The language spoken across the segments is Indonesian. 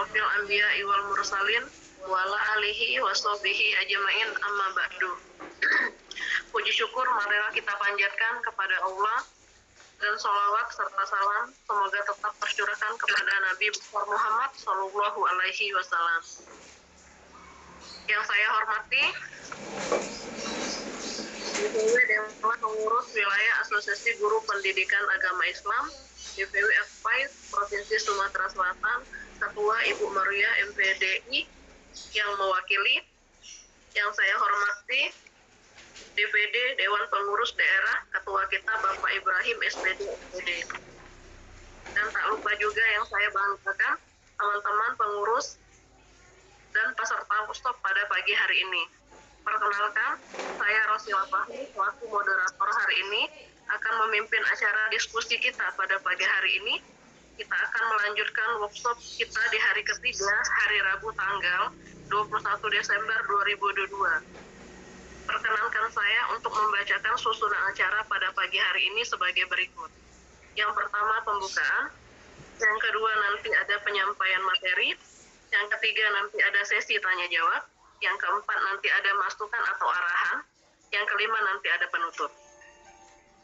asrofil anbiya'i wal mursalin wa ala alihi wa sahbihi ajma'in, amma ba'du. Puji syukur marilah kita panjatkan kepada Allah, dan sholawat serta salam semoga tetap tercurahkan kepada Nabi besar Muhammad Sallallahu Alaihi Wasallam. Yang saya hormati DPW Dewan Pengurus Wilayah Asosiasi Guru Pendidikan Agama Islam DPW F5 Provinsi Sumatera Selatan, Ketua Ibu Maria MPDI yang mewakili. Yang saya hormati DPD Dewan Pengurus Daerah, Ketua kita Bapak Ibrahim SPD. Dan tak lupa juga yang saya banggakan, teman-teman pengurus dan peserta workshop pada pagi hari ini. Perkenalkan, saya Rosila Fahmi, selaku moderator hari ini, akan memimpin acara diskusi kita pada pagi hari ini. Kita akan melanjutkan workshop kita di hari ketiga, hari Rabu tanggal 21 Desember 2022. Perkenankan saya untuk membacakan susunan acara pada pagi hari ini sebagai berikut. Yang pertama, pembukaan. Yang kedua, nanti ada penyampaian materi. Yang ketiga, nanti ada sesi tanya jawab. Yang keempat, nanti ada masukan atau arahan. Yang kelima, nanti ada penutup.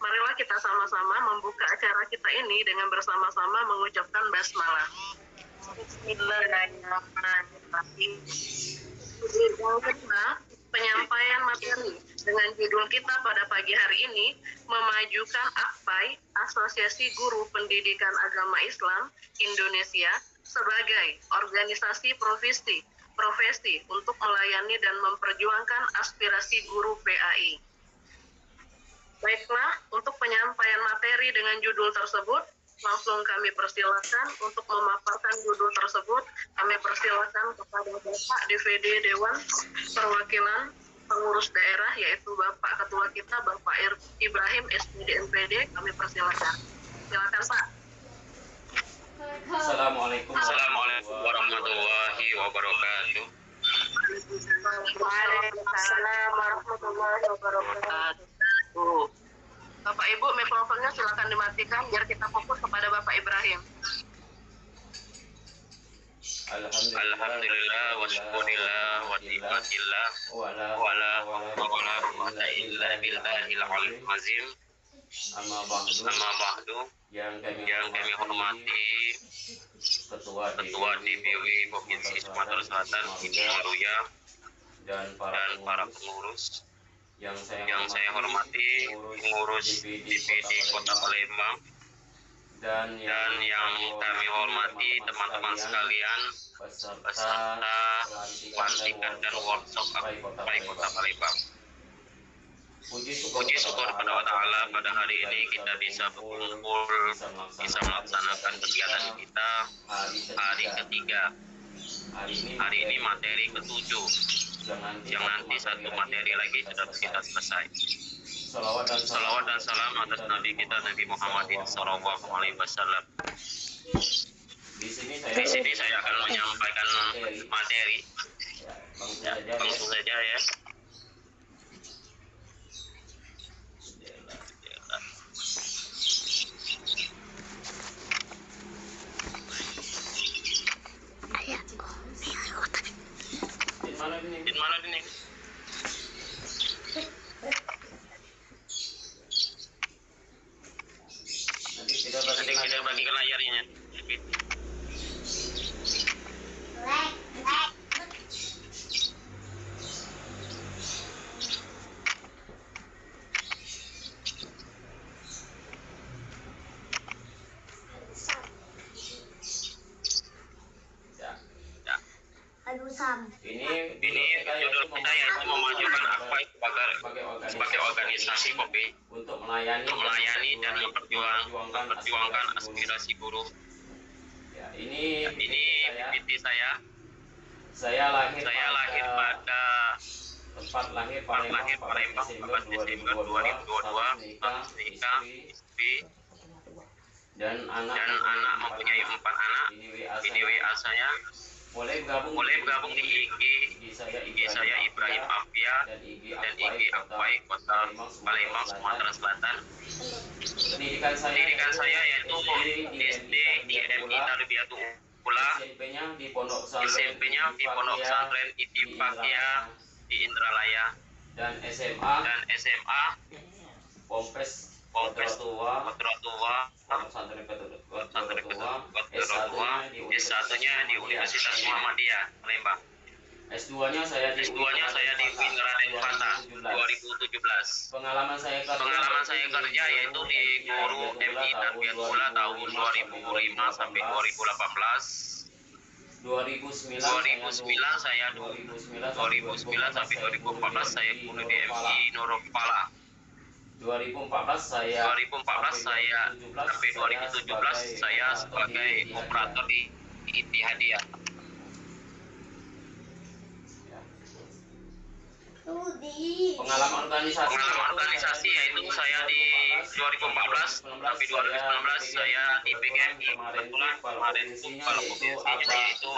Marilah kita sama-sama membuka acara kita ini dengan bersama-sama mengucapkan basmalah. Bismillahirrahmanirrahim. Yang kedua, penyampaian materi dengan judul kita pada pagi hari ini, memajukan AKPAI, Asosiasi Guru Pendidikan Agama Islam Indonesia, sebagai organisasi profesi untuk melayani dan memperjuangkan aspirasi guru PAI. Baiklah, untuk penyampaian materi dengan judul tersebut, langsung kami persilakan untuk memaparkan judul tersebut. Kami persilakan kepada Bapak DPD Dewan Perwakilan Pengurus Daerah, yaitu Bapak Ketua kita, Bapak Ibrahim SPD MPD. Kami persilakan. Silakan, Pak. Assalamualaikum warahmatullahi wabarakatuh. Waalaikumsalam warahmatullahi wabarakatuh. Bapak Ibu, mikrofonnya silakan dimatikan biar kita fokus kepada Bapak Ibrahim. Alhamdulillah wa syukurillah wa nikmatillah wa la quwwata illa billahil aliyyil azim. Amma ba'du. Yang kami hormati Ketua DPW Provinsi Sumatera Selatan Ibu Maria dan para pengurus. Yang saya hormati pengurus DPD Kota Palembang, dan yang kami hormati teman-teman sekalian peserta pelantikan dan workshop AKPAI Kota Palembang. Puji syukur kepada Allah Ta'ala, pada hari ini kita bisa berkumpul, bisa melaksanakan kegiatan kita hari ketiga. Hari ini materi ketujuh, yang nanti satu materi lagi sudah kita selesai. Salawat dan salam atas Nabi kita, Nabi Muhammadin Sallallahu Alaihi Wasallam. Di sini saya akan menyampaikan materi. Langsung saja ya. Di mana ini? Nanti kita bagikan layarnya. Ini judul kita yaitu memajukan AKPAI sebagai organisasi untuk melayani dan memperjuangkan aspirasi guru. Ya, ini PPT saya. Saya lahir pada tempat lahir Palembang 14 Desember 2022, menikah, istri, dan anak mempunyai 4 anak. Ini WA saya. Boleh bergabung di IG saya Ibrahim Afia dan IG AKPAI Kota Palembang Sumatera Selatan. Pendidikan saya yaitu SD DMI Tarbiyatul SMP-nya di Pondok Pesantren Ittifaqiyah di Indralaya dan SMA Pompes Kodratua Pesantren Kodratua S1-nya di Universitas Muhammadiyah Palembang. S2-nya saya di UIN Raden Fata 2017. Pengalaman saya kerja yaitu di Guru MI Tarbiyatullah tahun 2005 sampai 2018. 2009 saya 2009 sampai 2014 saya guru di MI Nurul Kepala. 2014 saya sampai 2017 saya sebagai operator di Ittihadiyah. Pengalaman organisasi yaitu saya di 2014 sampai 2019 saya di PGMI. Kebetulan kemarin kepala provinsinya yaitu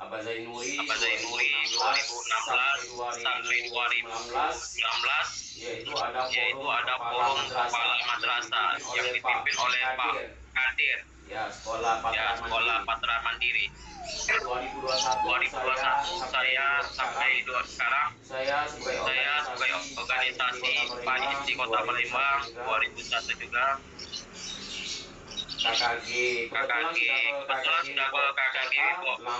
Abah Zainuri 2016 sampai 2019 yaitu ada forum kepala madrasah yang dipimpin oleh Pak Kadir Sekolah Patra Mandiri. 2021 saya sampai sekarang saya sebagai organisasi PAIS di Kota Palembang 2001 juga. KKG kebetulan sudah ke KKG kota,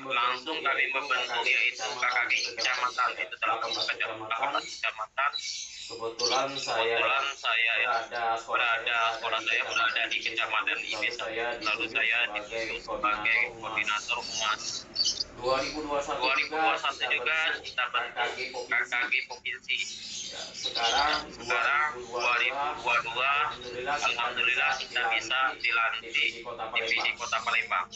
langsung kami membentuk yaitu KKG kecamatan, itu telah kecamatan. Kebetulan saya berada di kecamatan ini, lalu saya dipilih sebagai koordinator humas. 2021 juga kita bentuk KKG provinsi. Sekarang 2022 alhamdulillah kita bisa dilantik divisi Kota Palembang.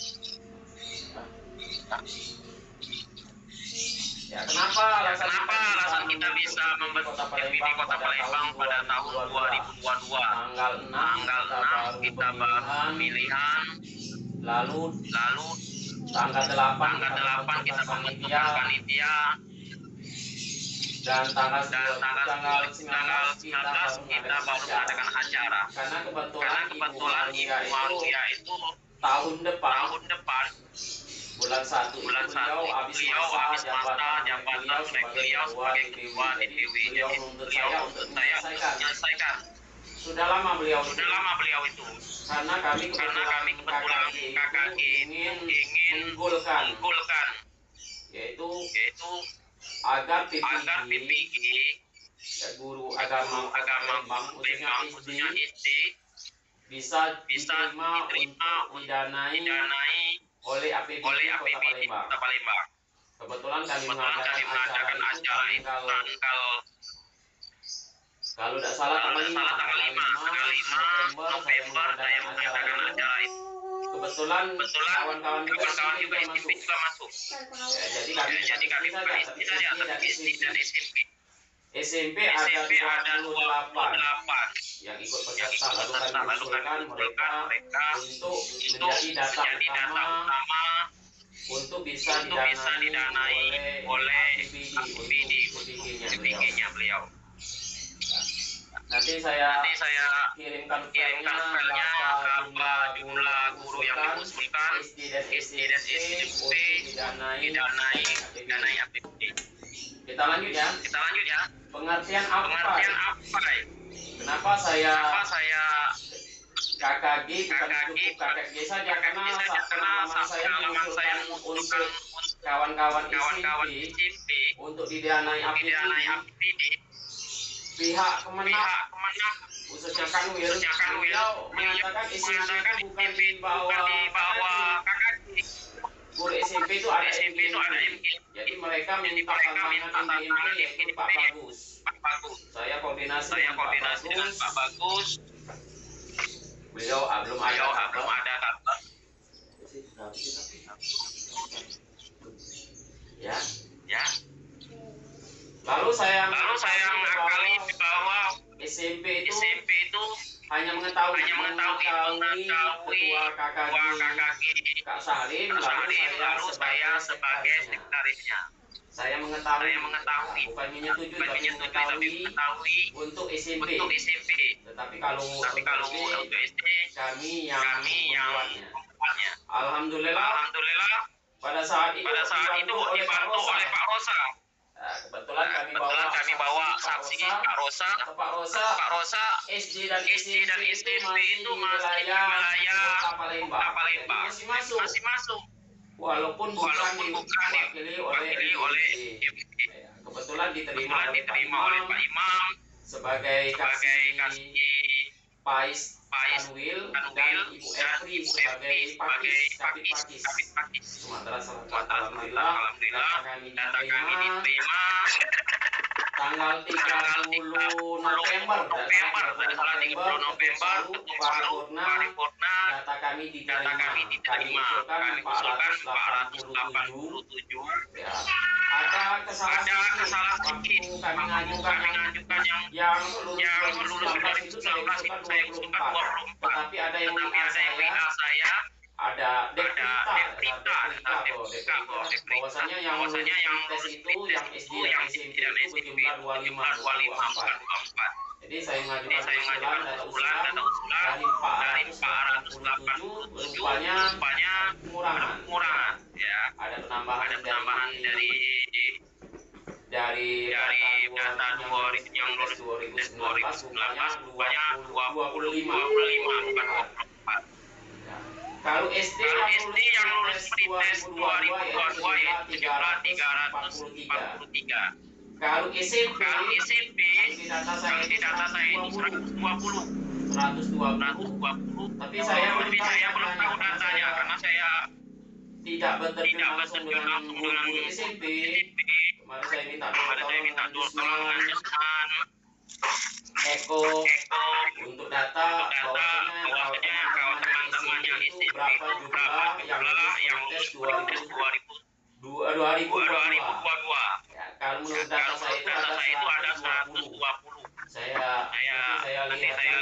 Kenapa alasan kita bisa membentuk divisi Kota Palembang pada tahun 2022? Tanggal 6 kita baru pemilihan, lalu tanggal 8 kita membentuk panitia, dan tanggal 19 kita baru mengadakan acara. Karena kebetulan Ibu Maruya itu tahun depan bulan 1 beliau habis masa jabatan beliau sebagai ketua DPW. Jadi beliau untuk saya menyelesaikan. Sudah lama beliau itu. Karena kami kebetulan KKG ingin menggolkan yaitu agar PPG guru agama Palembang khususnya SD bisa diterima untuk didanai oleh APBD Kota Palembang. Kebetulan kami mengadakan acara itu kalau tidak salah tanggal 5 November saya mengadakan acara itu. Kebetulan kawan-kawan juga masuk. Jadi kami bukan SD saja, tapi SD dan SMP. SMP ada 28 yang ikut peserta, lalu kami mengusulkan mereka untuk menjadi data utama untuk bisa didanai oleh APBD-nya beliau. Nanti saya kirimkan filenya berapa jumlah guru yang diusulkan SD dan SMP didanai APBD. Kita lanjut ya. Pengertian apa? Kenapa saya KKG bukan cukup KKG saja, karena saya mengusulkan untuk kawan-kawan SMP untuk didanai APBD. Pihak Kemenang khususnya Kanwil beliau mengatakan SMP itu bukan di bawah KKG. Guru SMP itu ada MG. Jadi mereka minta tantangan MG yaitu Pak Bagus. Saya koordinasi dengan Pak Bagus. Beliau belum ada kabar. Ya. Lalu saya mengakali bahwa SMP itu hanya mengetahui ketua KKG Kak Salim, lalu saya sebagai sekretarisnya. Saya mengetahui bukan menyetujui tapi mengetahui untuk SMP. Tetapi kalau untuk SD kami yang membuatnya. Alhamdulillah pada saat itu dibantu oleh Pak Rosa. Kebetulan kami bawa saksi Pak Rosa. Pak Rosa SD dan SMP itu masih di wilayah Kota Palembang. Masih masuk. Walaupun bukan diwakili oleh MPD. Kebetulan diterima oleh Pak Imam sebagai kasih Pais Kanwil dan Ibu Efri sebagai Pakis Sumatera Selatan. Alhamdulillah data kami diterima tanggal 30 November paripurna data kami diterima. Kami usulkan 487. Ya. Ada kesalahan sedikit waktu kami ngajukan yang lulus 2019 itu saya usulkan 24. Tetapi ada yang WA saya ada dekrita bahwasanya yang tes itu yang SD dan SMP itu berjumlah 25. Jadi saya mengajukan usulan dari 487 rupanya pengurangan. Ya. Ada penambahan dari data yang lulus 2019 rupanya 25 bukan 24. Kalau SD yang lulus tes 2022 itu jumlah 343. Kalau SMP yang di data saya itu 120. Tapi saya belum tahu datanya karena saya tidak berterjun langsung dengan guru SMP. Kemarin saya minta tolong Eko untuk data bahwasanya kalau teman-teman yang SMP berapa jumlah yang tes 2022. Ya, kalau menurut data saya itu ada 120. Saya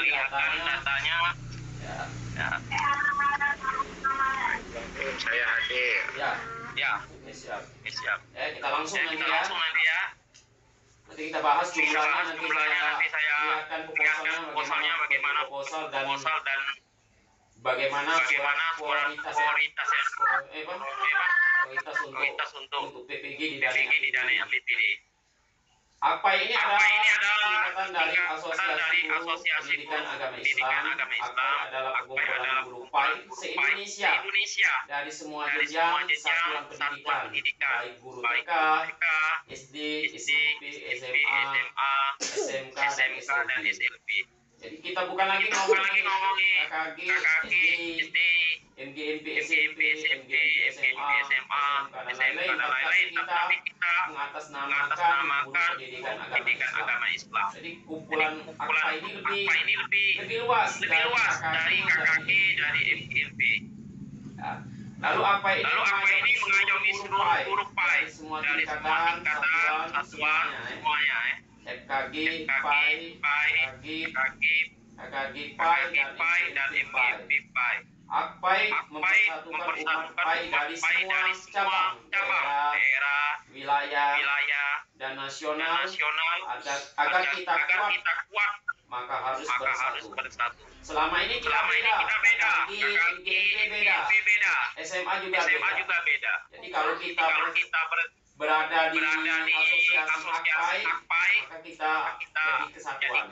lihatkan datanya. Ya. Saya hadir. Ya. Siap. Kita langsung nanti ya. Nanti kita bahas jumlahnya, nanti saya lihatkan proposalnya bagaimana proposal dan bagaimana prioritas untuk PPG di dana MPD. Apa ini adalah singkatan dari Asosiasi Pendidikan Agama Islam. Adalah perkumpulan guru PAI se-Indonesia dari semua jenjang satuan pendidikan, baik guru TK, SD, SMP, SMA, SMK dan SLP. Jadi kita bukan lagi ngomongin KKG, SD, MGMP, SMP, SMA, dan lain-lain, tapi kita mengatasnamakan pendidikan agama Islam. Jadi kumpulan AKPA ini lebih luas dari KKG, dari MGMP. Lalu apa ini mengayomi seluruh guru PAI semua tingkatan satuan semuanya FKG, PAI, KKG, PAI dan MGMP PAI. AKPAI mempersatukan umat PAI dari semua daerah, wilayah, dan nasional agar kita kuat, maka harus bersatu. Selama ini kita beda, MGMP beda, SMA juga beda. Jadi kalau kita berada di asosiasi AKPAI, maka kita jadi kesatuan.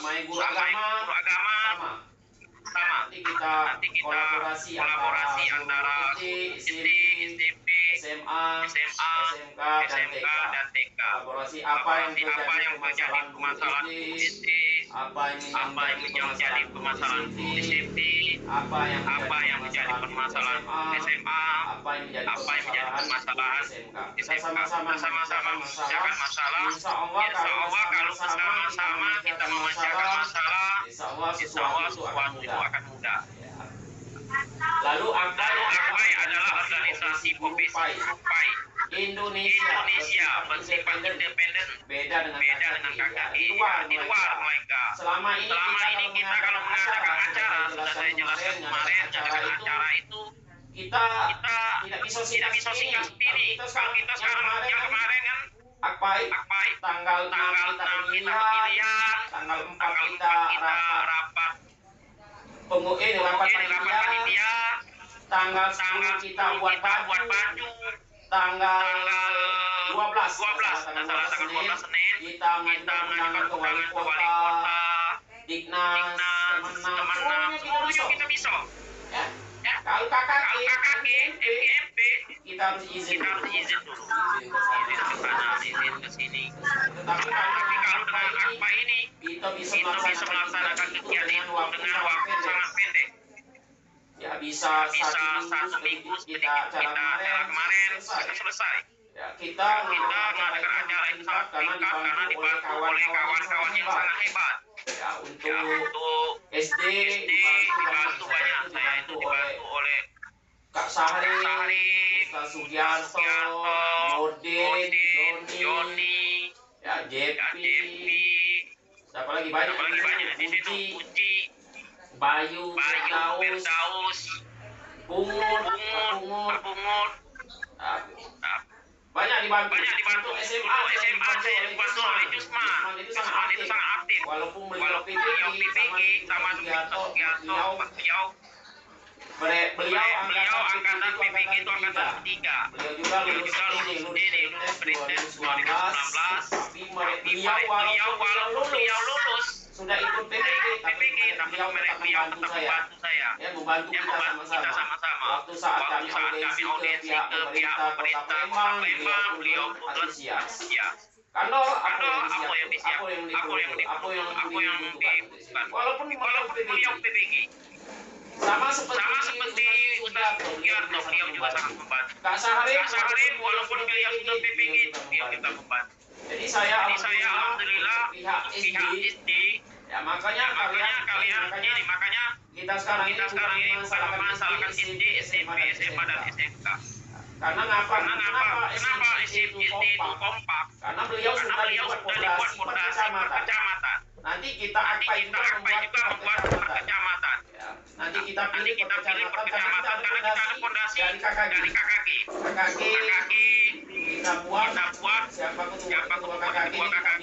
Namanya guru agama sama. Nanti kita kolaborasi antara SMP, SMA, SMK, dan TK. Kolaborasi apa yang menjadi permasalahan SD, apa yang menjadi permasalahan SMP, apa yang menjadi permasalahan SMA, apa yang menjadi permasalahan SMK. Kita sama-sama mengerjakan masalah. Insya Allah kalau bersama-sama kita memecahkan masalah, insya Allah sesuatu akan mudah. Lalu AKPAI adalah organisasi profesi PAI Indonesia bersifat independen, beda dengan KKG di luar mereka. Selama ini kita kalau mengadakan acara, sudah saya jelaskan kemarin, acara itu kita tidak bisa sikap sendiri. Kalau kita sekarang yang kemarin kan AKPAI tanggal 6 kita pemilihan, tanggal 4 kita rapat panitia, tanggal 10 kita buat baju, tanggal 12 tanggal 12 Senin kita mengajukan ke wali kota, Diknas, Kemenang, semuanya kita bisa. Ya. Kalau KKG, MP, kita harus izin dulu. Izin ke sana, izin ke sini. Tapi kalau dengan AKPA ini, kita bisa melaksanakan kegiatan itu dengan waktu sangat pendek. Ya bisa 1 minggu kita cara kemarin selesai. Ya, kita mengadakan acara itu sangat karena dibantu oleh kawan-kawan yang sangat hebat. Ya, untuk SD dibantu banyak. Saya itu dibantu oleh Kak Sahri, Ustaz Sugiarto, Nordin, Joni, ya Jepi, siapa lagi banyak di situ, Puji, Bayu, Firdaus, Bungut, banyak dibantu SMA dibantu oleh Jusman itu sangat aktif walaupun beliau PPG sama Sugiarto beliau angkatan PPG itu angkatan 3. Beliau juga lulus Brindes 2019 tapi beliau walaupun beliau lulus sudah ikut PPG tapi beliau tetap membantu saya ya membantu kita sama-sama waktu saat kami audiensi ke pihak pemerintah Kota Palembang beliau antusias karena apa yang dibutuhkan walaupun beliau PPG sama seperti Ustaz Sugiarto beliau juga sangat membantu. Kak Sahrin walaupun beliau sudah PPG beliau kita membantu. Jadi saya alhamdulillah pihak SD ya makanya kita sekarang ini bukan masalahkan SD, SMP, SMA dan SMK. Karena kenapa SD itu kompak? Karena beliau sudah dibuat fondasi per kecamatan. Nanti kita juga membuat per kecamatan. Ya. Nanti kita pilih per kecamatan karena kita ada fondasi dari KKG. Kita buat siapa ketua KKG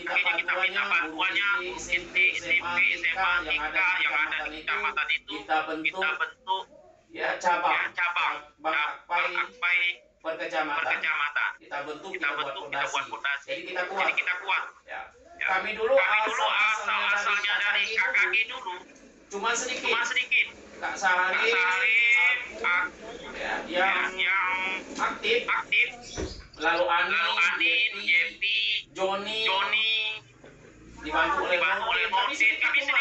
kita minta bantuannya SD, SMP, SMA, TK yang ada di kecamatan itu kita bentuk ya cabang per kecamatan. Kita bentuk kita buat fondasi. Jadi kita kuat. Ya. Kami dulu asalnya dari KKG dulu cuma sedikit. Kak Sahari, aku ya, yang aktif. Lalu Anin, Jepi, Joni dibantu oleh Nordin. Kami sedikit cuma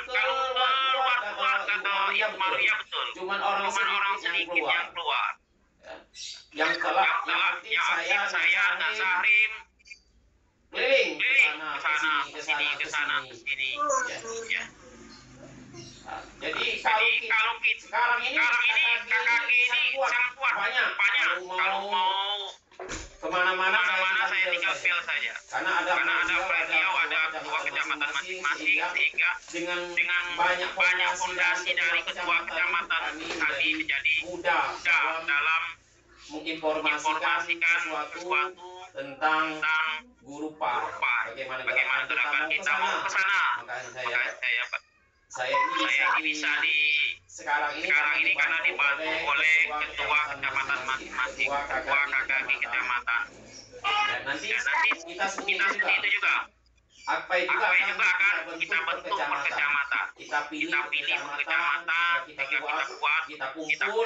kalau keluar kata Ibu Maria betul. Cuman orang sedikit yang keluar. Yang aktif saya dan Sahrim keliling ke sana ke sini. Ya. Jadi kalau sekarang ini KKG ini sangat kuat banyak. Kalau mau kemana-mana saya tinggal pel saja. Karena ada beliau ada ketua kecamatan masing-masing sehingga dengan banyak fondasi dari ketua kecamatan kami menjadi mudah dalam menginformasikan sesuatu tentang guru par. Bagaimana gerakan kita mau ke sana. Makanya saya ini bisa di sekarang ini karena dibantu oleh ketua kecamatan masing-masing, ketua KKG kecamatan. Dan nanti kita sendiri juga. Apa juga akan kita bentuk per kecamatan. Kita pilih per kecamatan, kita buat, kita kumpul,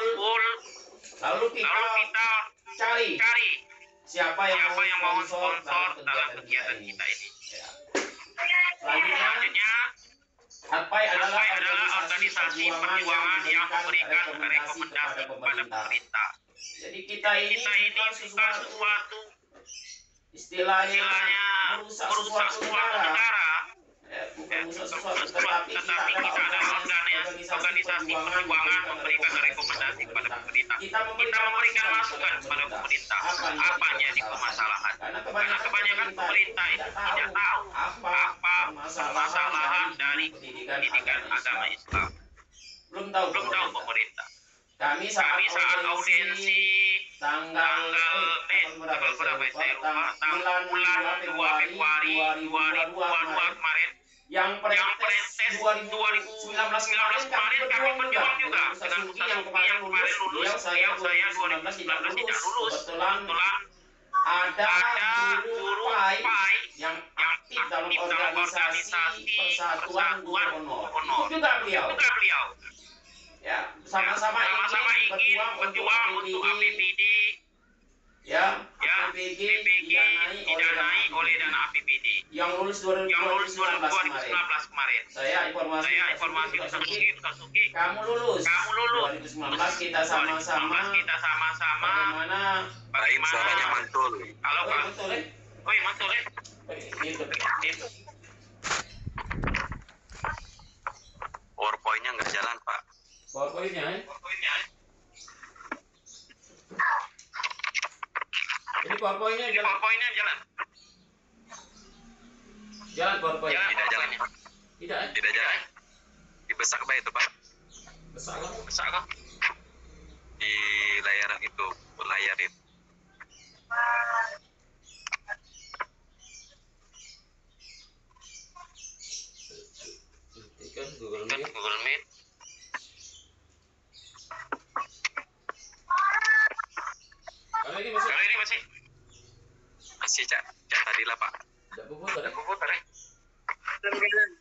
lalu kita cari siapa yang mau sponsor dalam kegiatan kita ini. Selanjutnya AKPAI adalah organisasi perjuangan yang memberikan rekomendasi kepada pemerintah. Jadi kita ini bukan sesuatu istilahnya merusak sesuatu negara. Bukan merusak sesuatu, tetapi kita adalah organisasi perjuangan memberikan rekomendasi kepada pemerintah. Kita memberikan masukan kepada pemerintah apa yang jadi permasalahan. Karena kebanyakan pemerintah itu tidak tahu apa permasalahan dari pendidikan agama Islam. Belum tahu pemerintah. Kami saat audiensi tanggal berapa saya lupa, bulan Februari 2022 kemarin yang pretes 2019 kemarin kami berjuang juga dengan Ustaz Suki yang kemarin lulus. Beliau saya 2019 tidak lulus. Kebetulan ada guru PAI yang aktif dalam organisasi Persatuan Guru Honor. Ikut juga beliau. Ya, sama-sama ingin berjuang untuk APBD. Ya, APBD didanai oleh dana APBD yang lulus 2019 kemarin. Saya informasi Ustaz Suki, kamu lulus 2019, kita sama-sama bagaimana suaranya mantul. Kalau mantul mantul itu. PowerPoint-nya nggak jalan, Pak. PowerPoint-nya ini PowerPoint-nya jalan. Jalan PowerPoint. Tidak jalan, Pak. Tidak jalan. Dibesak Pak itu, Pak. Besak kah? Di layar itu, layar itu. Google Meet. Kalau ini masih cak tadi lah, Pak. Udah putar ya? Belum jalan.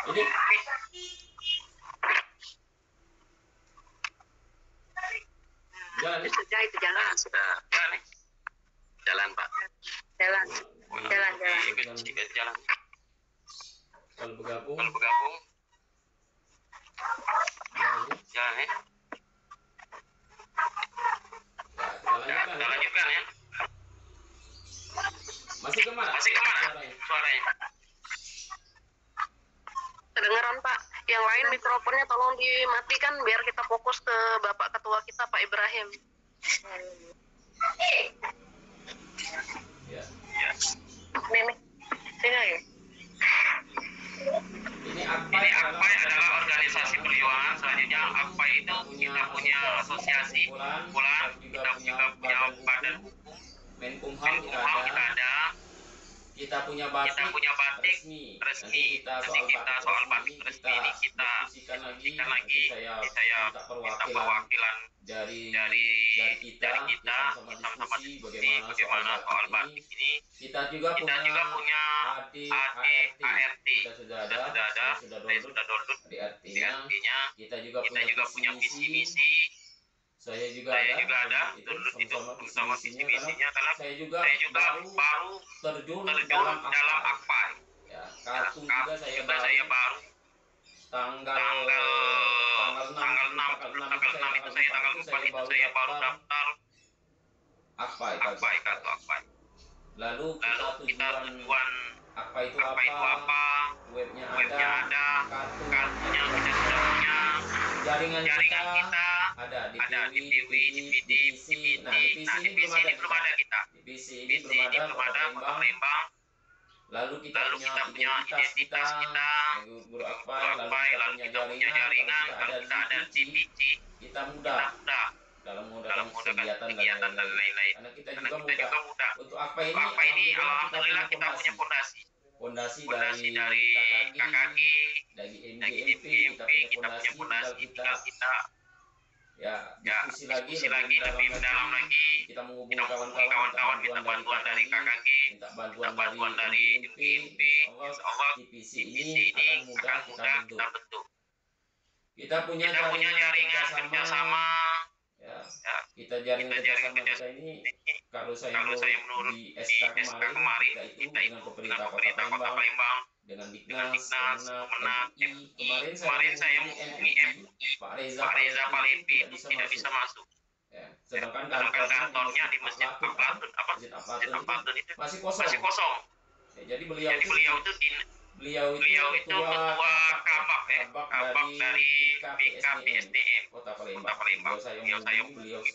Ini jalan ya? Sudah itu jalan. Sudah jalan, Pak. Jalan. Jalan. Kalau bergabung Jalan ya. Kita lanjutkan ya. Masih kemana Suaranya? Kedengeran Pak. Yang lain mikrofonnya tolong dimatikan biar kita fokus ke Bapak Ketua kita Pak Ibrahim. Ya. Nih. Sini ya. Ini AKPAI adalah organisasi perjuangan. Selanjutnya AKPAI itu kita punya asosiasi kumpulan, kita juga punya badan hukum, Menkumham kita ada. Kita punya batik resmi. Nanti kita soal batik resmi ini kita diskusikan lagi. Saya minta perwakilan dari kita sama-sama diskusi bagaimana soal batik ini. Kita juga punya ART. Kita sudah ada, saya sudah download di ART-nya. Kita juga punya visi misi. Saya juga ada itu sama visi-misinya karena saya juga baru terjun dalam AKPAI. Ya, kartu juga saya baru tanggal 6 itu saya baru daftar AKPAI. Lalu kita tujuan AKPAI itu apa? Webnya ada, kartunya kita sudah punya, jaringan kita ada di TV, di PC. Nah, di PC ini belum ada kita. Di PC ini belum ada Kota Palembang. Lalu kita punya identitas kita, guru AKPAI, lalu kita punya jaringan, kita ada TV, kita mudah dalam menggunakan kegiatan dan lain-lain. Karena kita juga mudah. Untuk AKPAI ini alhamdulillah kita punya fondasi dari KKG, dari MGMP, kita punya fondasi, tinggal kita diskusi lagi lebih mendalam lagi. Kita menghubungi kawan-kawan, minta bantuan dari KKG, minta bantuan dari MGMP. Insyaallah TPC ini akan mudah kita bentuk. Kita punya jaringan kerjasama. Kita jaringan kerjasama kita ini kalau saya menurut di SK kemarin kita itu dengan pemerintah Kota Palembang, dengan Diknas, Kemenag, kemarin saya menghubungi MUI, Pak Reza Palimpi tidak bisa masuk. Sedangkan kantornya di Masjid Aplatun itu masih kosong. Jadi beliau itu ketua kabak dari BKPSDM Kota Palembang. Beliau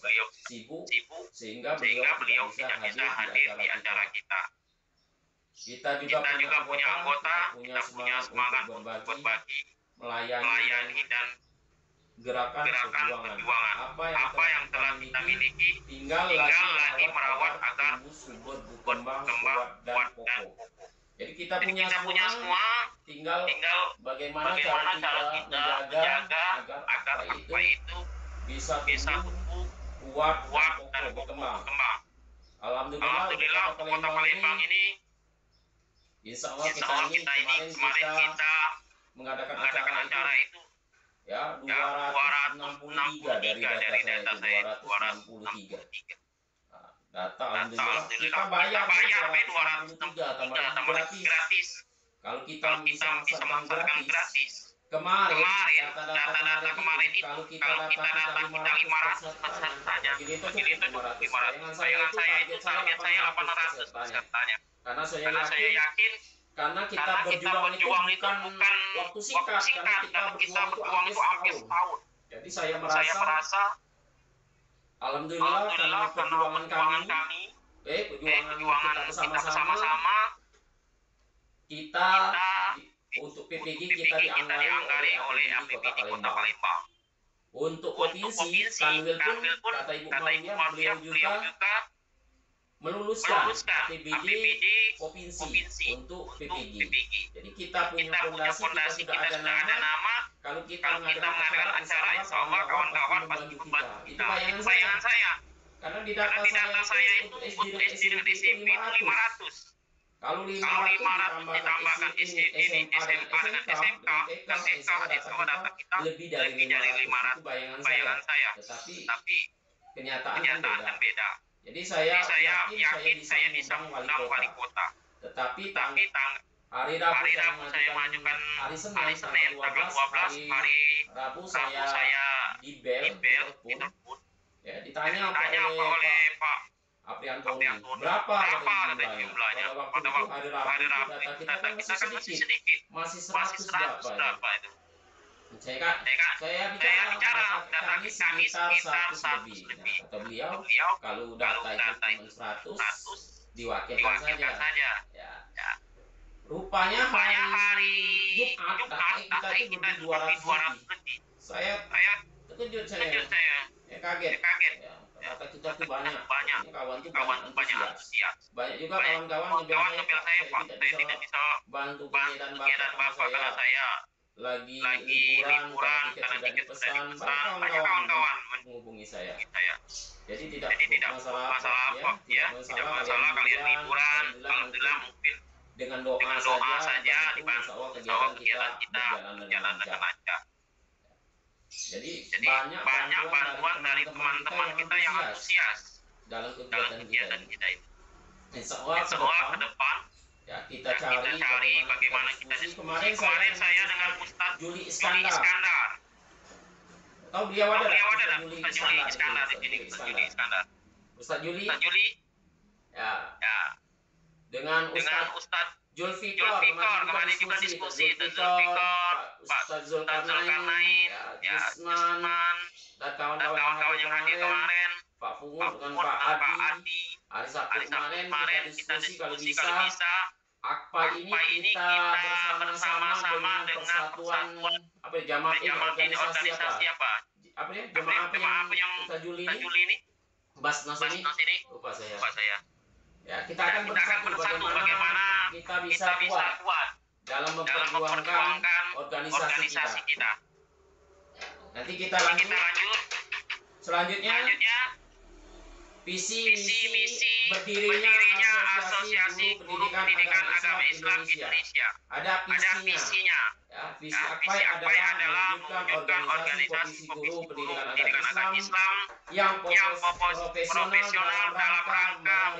sibuk sehingga beliau tidak bisa hadir di acara kita. Kita juga punya anggota, kita punya semangat untuk berbagi, melayani dan gerakan perjuangan. Apa yang telah kita miliki tinggal lagi merawat agar berkembang, kuat dan kokoh. Jadi kita punya semua, tinggal bagaimana cara kita menjaga agar apa itu bisa tumbuh, kuat dan kokoh, berkembang. Alhamdulillah untuk Kota Palembang ini insya Allah kita ini kemarin kita mengadakan acara itu ya 263 dari data saya itu 263. Data alhamdulillah kita bayar 263 tambah gratis. Kalau kita bisa memasarkan gratis. Kemarin data kemarin itu kalau kita data kita 500 pesertanya. Itu 500. Bayangan saya itu target saya 800 pesertanya. Karena saya yakin karena kita berjuang itu bukan waktu singkat, karena kita berjuang itu hampir setahun. Jadi saya merasa alhamdulillah karena perjuangan kami, perjuangan kita bersama-sama, kita untuk PPG kita dianggari oleh APBD Kota Palembang. Untuk provinsi, Kanwil pun kata Ibu Maria, beliau juga meluluskan APBD provinsi untuk PPG. Jadi kita punya fondasi, kita sudah ada nama. Kalau kita mengadakan acara, insya Allah kawan-kawan pasti membantu kita. Itu bayangan saya. Karena di data saya itu untuk SD dan SMP itu 500. Kalau 500 ditambahkan SD, SMA dengan SMK, dan data kita lebih dari 500. Itu bayangan saya. Tetapi kenyataan kan beda. Jadi saya yakin saya bisa mengundang wali kota. Tetapi hari Rabu saya mengajukan hari Senin tanggal 12, hari Rabu saya di Bel telepon. Ya, ditanya oleh Pak Apriantoni, berapa jumlahnya? Pada waktu hari Rabu data kita kan masih sedikit, masih 100 berapa itu? Saya bicara data kami sekitar 100 lebih. Kata beliau, kalau data itu cuma 100 diwakilkan saja. Ya. Rupanya hari Jumat data kita itu lebih 200 lebih. Saya terkejut saya. Kaget. Ya. Data kita tuh banyak. Kawan tuh banyak antusias. Banyak juga kawan-kawan ngebel saya, Pak. Saya tidak bisa bantu penyedan bapak karena saya lagi liburan karena tiket sudah dipesan. Banyak kawan-kawan menghubungi saya. Jadi tidak masalah apa ya. Tidak masalah kalian liburan. Alhamdulillah mungkin dengan doa saja dibantu kegiatan kita berjalan dengan lancar. Jadi banyak bantuan dari teman-teman kita yang antusias dalam kegiatan kita ini. Insya Allah ke depan ya kita cari bagaimana kita diskusi. Kemarin saya dengan Ustadz Juli Iskandar. Tahu beliau ada Ustadz Juli Iskandar di sini. Ustadz Juli. Ya. Dengan Ustadz Zulfikar kemarin juga diskusi. Ustadz Zulkarnain, Usman, dan kawan-kawan yang hadir kemarin, Pak Fungur dengan Pak Adi. Hari Sabtu kemarin kita diskusi kalau bisa Akpa ini kita bersama-sama dengan persatuan jamaah ini organisasi apa? Jamaah apa yang Ustadz Juli ini? Basnas ini? Lupa saya. Ya, kita akan bersatu bagaimana kita bisa kuat dalam memperjuangkan organisasi kita. Nanti kita lanjut. Selanjutnya visi misi berdirinya Asosiasi Guru Pendidikan Agama Islam Indonesia. Ada visinya. Ya, visi AKPAI adalah mewujudkan organisasi guru pendidikan agama Islam yang profesional dalam rangka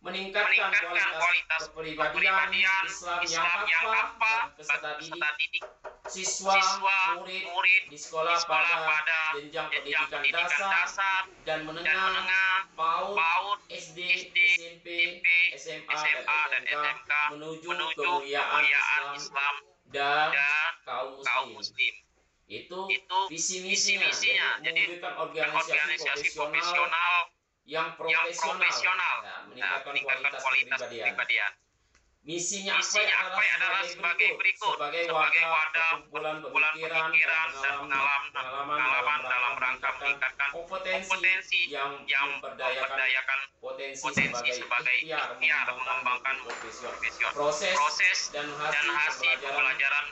meningkatkan kualitas kepribadian Islam yang tampak peserta didik, siswa, murid di sekolah pada jenjang pendidikan dasar dan menengah, PAUD, SD, SMP, SMA, dan SMK menuju kemuliaan Islam dan kaum muslim. Itu visi misinya. Jadi organisasi profesional yang profesional, meningkatkan kualitas kepribadian. Misinya Akpai adalah sebagai berikut, sebagai wadah kumpulan pemikiran dan pengalaman dalam rangka meningkatkan kompetensi yang memperdayakan potensi sebagai ikhtiar mengembangkan proses dan hasil pembelajaran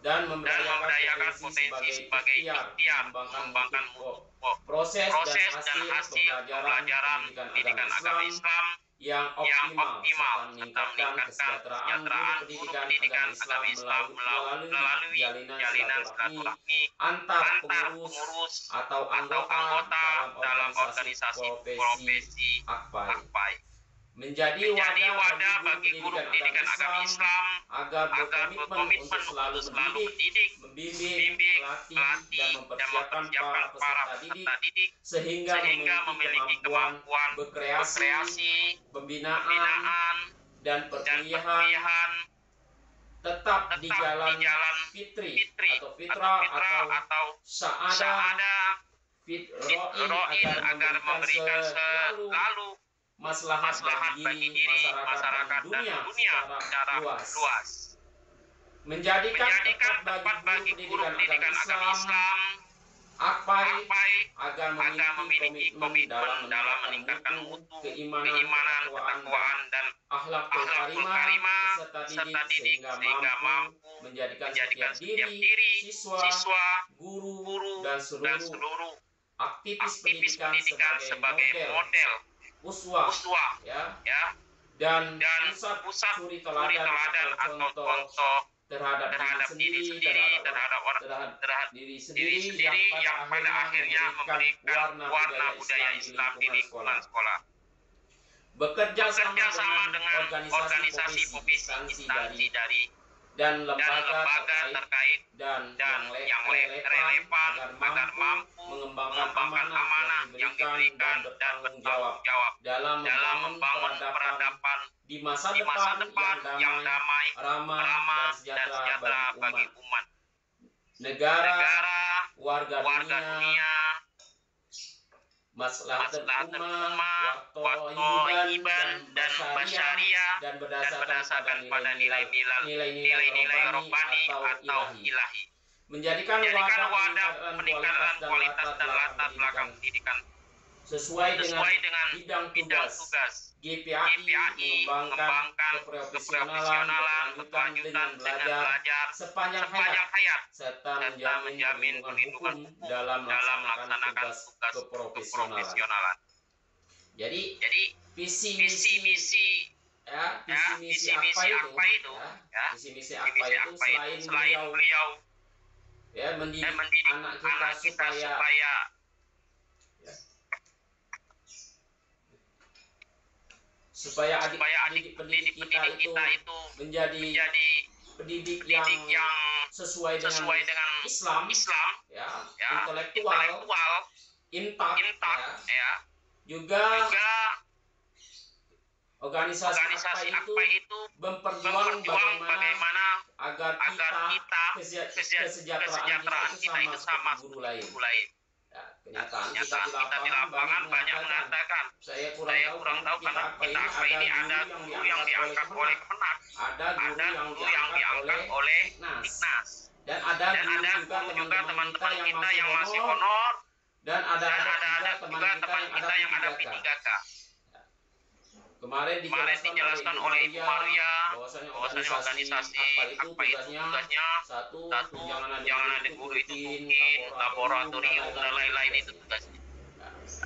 dan memberdayakan potensi sebagai ikhtiar mengembangkan proses dan hasil pembelajaran pendidikan agama Islam yang optimal serta meningkatkan kesejahteraan guru pendidikan agama Islam melalui jalinan silaturahmi antar pengurus atau anggota dalam organisasi profesi Akpai. Menjadi wadah bagi guru pendidikan agama Islam agar berkomitmen untuk selalu mendidik, membimbing, melatih, dan mempersiapkan para peserta didik sehingga memiliki kemampuan berkreasi, pembinaan, dan perkuliahan tetap di jalan fitri atau fitrah atau sa'adah fitroin agar memberikan selalu maslahat bagi diri, masyarakat, dan dunia secara luas. Menjadikan tempat bagi guru pendidikan agama Islam Akpai agar memiliki komitmen dalam meningkatkan mutu, keimanan, ketakwaan, dan akhlak karimah serta didik sehingga mampu menjadikan setiap diri, siswa, guru, dan seluruh aktivis pendidikan sebagai model uswah ya, dan pusat suri teladan atau contoh terhadap diri sendiri yang pada akhirnya memberikan warna budaya Islam di lingkungan sekolah. Bekerja sama dengan organisasi instansi dari dan lembaga terkait dan yang relevan agar mampu mengembangkan amanah yang diberikan dan bertanggung jawab dalam membangun peradaban di masa depan yang damai, ramah, dan sejahtera bagi umat, negara, warga dunia, maslahat umat, wa'iban, dan basyariah, dan berdasarkan pada nilai-nilai robbani atau ilahi. Menjadikan wadah peningkatan kualitas dan latar belakang pendidikan sesuai dengan bidang tugas GPAI mengembangkan keprofesionalan berkelanjutan belajar sepanjang hayat serta menjamin perlindungan dalam melaksanakan tugas keprofesionalan. Jadi visi misi Akpai itu selain beliau mendidik anak kita supaya adik-pendidik kita itu menjadi pendidik yang sesuai dengan Islam ya, intelektual, intak ya. Juga organisasi Akpai itu memperjuangkan bagaimana agar kesejahteraan kita itu sama guru lain. Kenyataan kita di lapangan banyak mengatakan saya kurang tahu karena kita ini ada guru yang diangkat oleh Kemenak, ada guru yang diangkat oleh Dignas, dan ada guru juga teman-teman kita yang masih honor, dan ada juga teman kita yang ada P3K. Kemarin dijelaskan oleh Ibu Maria bahwasanya organisasi Akpai itu tugasnya satu jangan ada guru itu mungkin laboratorium dan lain-lain itu tugasnya.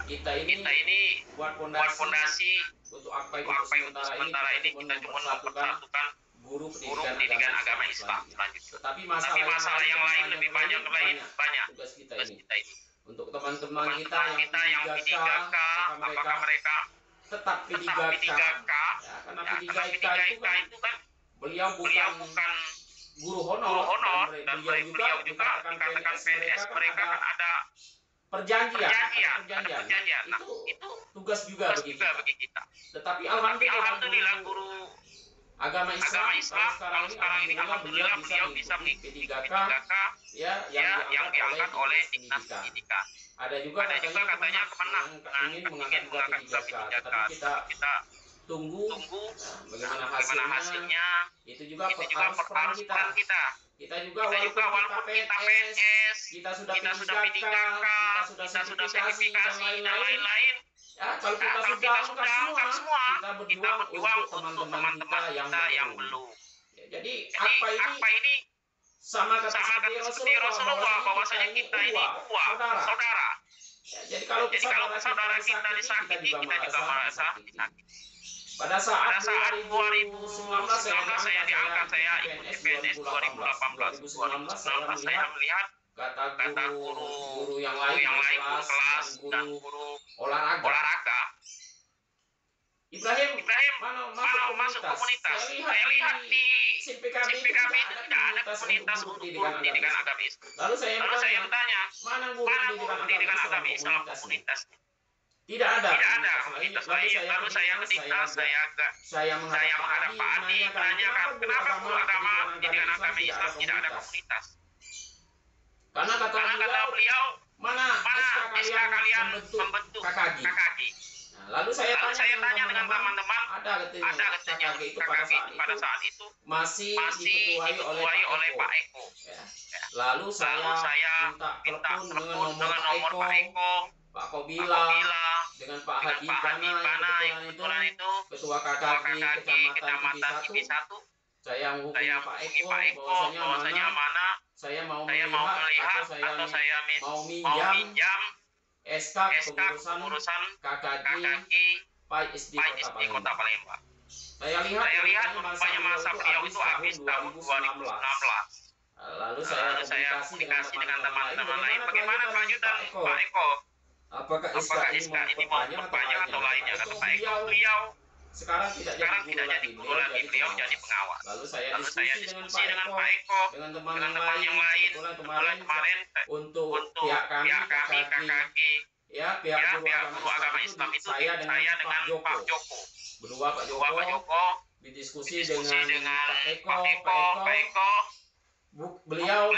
Kita ini buat fondasi untuk Akpai untuk sementara ini kita cuma mempersatukan guru pendidikan agama Islam selanjutnya. Tapi masalah yang lain lebih banyak tugas kita ini. Untuk teman-teman kita yang P3K, apakah mereka tetap P3K ya, karena P3K itu kan beliau bukan guru honor dan beliau juga dikatakan PNS mereka kan ada perjanjian. Nah, itu tugas juga bagi kita. Tetapi alhamdulillah guru agama Islam sekarang ini alhamdulillah beliau bisa mengikuti P3K ya yang diangkat oleh Dignas Pendidikan. Ada juga katanya Kemenak ingin mengangkat P3K, tapi kita tunggu bagaimana hasilnya. Itu juga harus peran kita. Kita juga walaupun kita PNS, kita sudah P3K, kita sudah sertifikasi dan lain-lain. Ya, kalau kita sudah lengkap semua, kita berjuang untuk teman-teman kita yang belum. Ya, jadi apa ini sama kata seperti Rasulullah bahwasanya kita ini saudara. Ya, jadi kalau saudara kita disakiti, kita juga merasa disakiti. Pada saat 2019 saya diangkat, saya ikut PNS 2018 saya melihat kata guru yang lain kelas dan guru olahraga. Ibrahim mana masuk komunitas. Saya lihat di SIMPKB itu tidak ada komunitas untuk guru pendidikan agamis. Lalu saya bertanya, mana guru pendidikan agamis dalam komunitas? Tidak ada komunitas lain. Lalu saya menghadap Pak Adi menanyakan kenapa guru agama pendidikan agama Islam tidak ada komunitas. Karena kata beliau, mana SK kalian membentuk KKG. Nah, lalu saya tanya dengan teman-teman, ada katanya KKG pada saat itu masih diketuai oleh Pak Eko. Ya. Lalu saya minta telepon dengan nomor Pak Eko, Pak Kobila, dengan Pak Haji Bana yang kebetulan itu ketua KKG Kecamatan TV1. Saya menghubungi Pak Eko bahwasanya mana saya mau melihat atau saya mau minjam SK kepengurusan KKG PAISD Kota Palembang. Saya lihat rupanya masa beliau itu habis tahun 2016. Lalu saya komunikasi dengan teman-teman lain. Bagaimana kelanjutan Pak Eko? Apakah SK ini mau berpanjang atau lainnya? Kata Pak Eko, beliau sekarang tidak jadi guru lagi, beliau jadi pengawas. Lalu saya diskusi dengan Pak Eko, dengan teman-teman yang lain. Kebetulan kemarin untuk pihak kami KKG, ya pihak guru agama Islam itu saya dengan Pak Joko. Berdua Pak Joko berdiskusi dengan Pak Eko. Beliau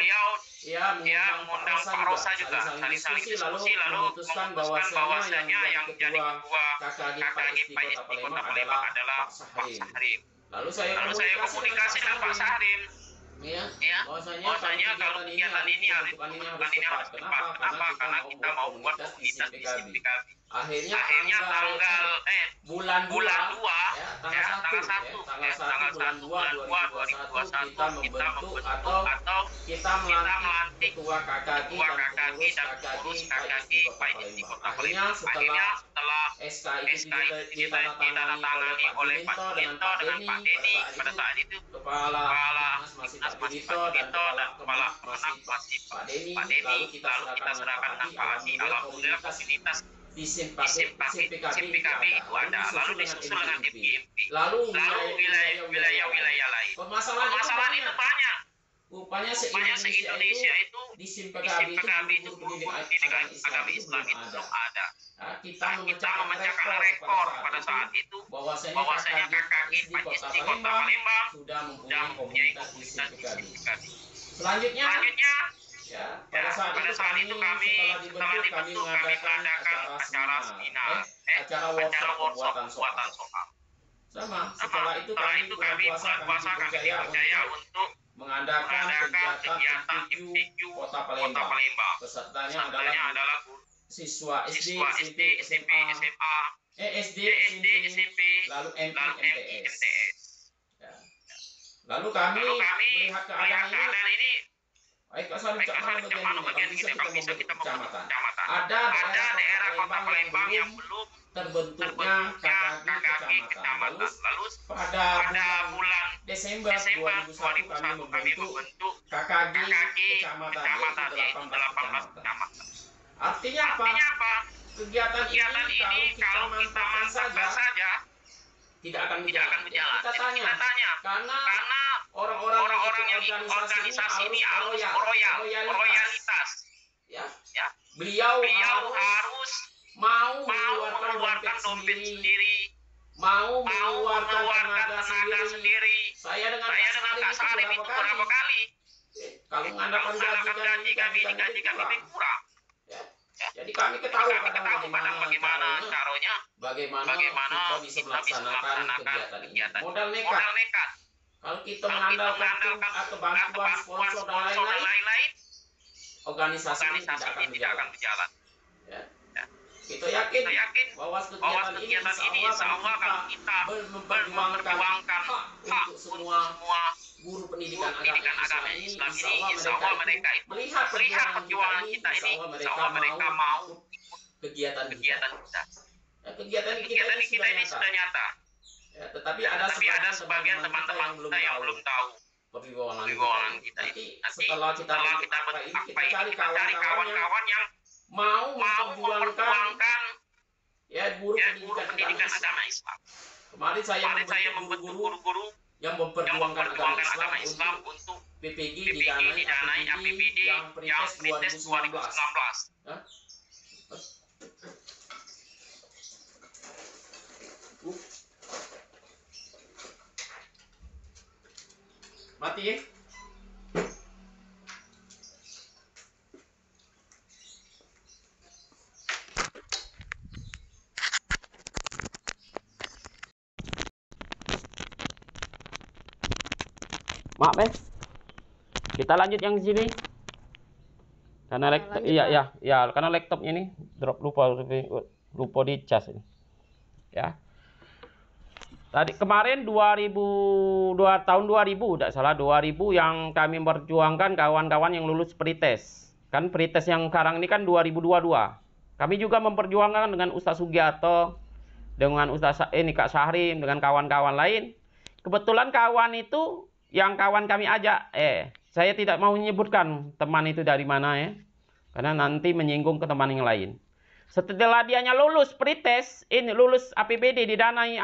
ya mengundang Pak Rosa juga saling diskusi lalu memutuskan bahwasanya yang jadi ketua KKG Kota Palembang adalah Pak Sahrim. Lalu saya komunikasi dengan Pak Sahrim. Ya, bahwasanya kalau kegiatan ini harus cepat. Kenapa? Karena kita mau buat komunitas di SIMPKB. Akhirnya bulan 2 ya, tanggal 1 bulan 2 2021 kita membentuk atau kita melantik ketua KKG dan pengurus KKG di Kota Palembang. Akhirnya setelah SK itu ditandatangani oleh Pak Dinto dengan Pak Denny pada saat itu kepala Mas Dinto dan kepala masih Pak Denny, lalu kita serahkan dengan Pak Adi. Alhamdulillah komunitas di SIMPKB itu ada, lalu disusul dengan FGMP, lalu wilayah lain. Permasalahan itu banyak. Rupanya se-Indonesia itu di SIMPKB itu guru pendidikan agama Islam itu belum ada. Kita memecahkan rekor pada saat itu bahwasanya KKG di Kota Palembang sudah mempunyai komunitas di SIMPKB. Selanjutnya ya, pada saat itu kami setelah dibentuk kami mengadakan acara seminar, acara workshop pembuatan soal. Setelah itu kami bulan puasa kami dipercaya untuk mengadakan kegiatan MTQ Kota Palembang. Pesertanya adalah siswa SD, SMP, SMA, SD, SMP, lalu MTS. Ya. Lalu kami melihat keadaan ini. Baik, cak mana bagian ini kalau bisa kita membentuk kecamatan. Ada daerah Kota Palembang yang belum terbentuknya KKG kecamatan. Lalu pada bulan Desember 2021 kami membentuk KKG kecamatan, yaitu 18 kecamatan. Artinya apa? Kegiatan ini kalau kita mantapkan saja tidak akan berjalan. Kita tanya karena orang-orang yang ikut organisasi ini harus royalitas. Ya. Beliau harus mau mengeluarkan dompet sendiri, mau mengeluarkan tenaga sendiri. Saya dengan Kak Salim itu berapa kali? Kalau mengandalkan gaji kami kurang. Ya. Jadi kami ketahui kadang bagaimana caranya, bagaimana kita bisa melaksanakan kegiatan ini. Modal nekat. Kalau kita mengandalkan tim atau bantuan sponsor dan lain-lain, organisasi ini tidak akan berjalan. Ya. Kita yakin bahwa kegiatan ini insya Allah kalau kita memperjuangkan hak untuk semua guru pendidikan agama Islam ini, insya Allah mereka melihat perjuangan kita ini, insya Allah mereka mau kegiatan kita. Kegiatan kita ini sudah nyata. Ya, tetapi ada sebagian teman-teman kita yang belum tahu perjuangan kita ini. Nanti setelah kita cari kawan-kawan yang mau memperjuangkan guru pendidikan agama Islam. Kemarin saya membentuk guru-guru yang memperjuangkan agama Islam untuk PPG didanai APBD yang Prites 2019. Mati ya. Maaf kita lanjut yang sini karena laptop karena laptopnya ini drop lupa di cas ini ya. Tadi kemarin 2000 yang kami memperjuangkan kawan-kawan yang lulus Prites. Kan Prites yang sekarang ini kan 2022. Kami juga memperjuangkan dengan Ustaz Sugiarto, dengan Ustaz Kak Syahrim, dengan kawan-kawan lain. Kebetulan kawan itu yang kawan kami ajak, saya tidak mau menyebutkan teman itu dari mana ya, karena nanti menyinggung ke teman yang lain. Setelah dianya lulus Prites, ini lulus APBD didanai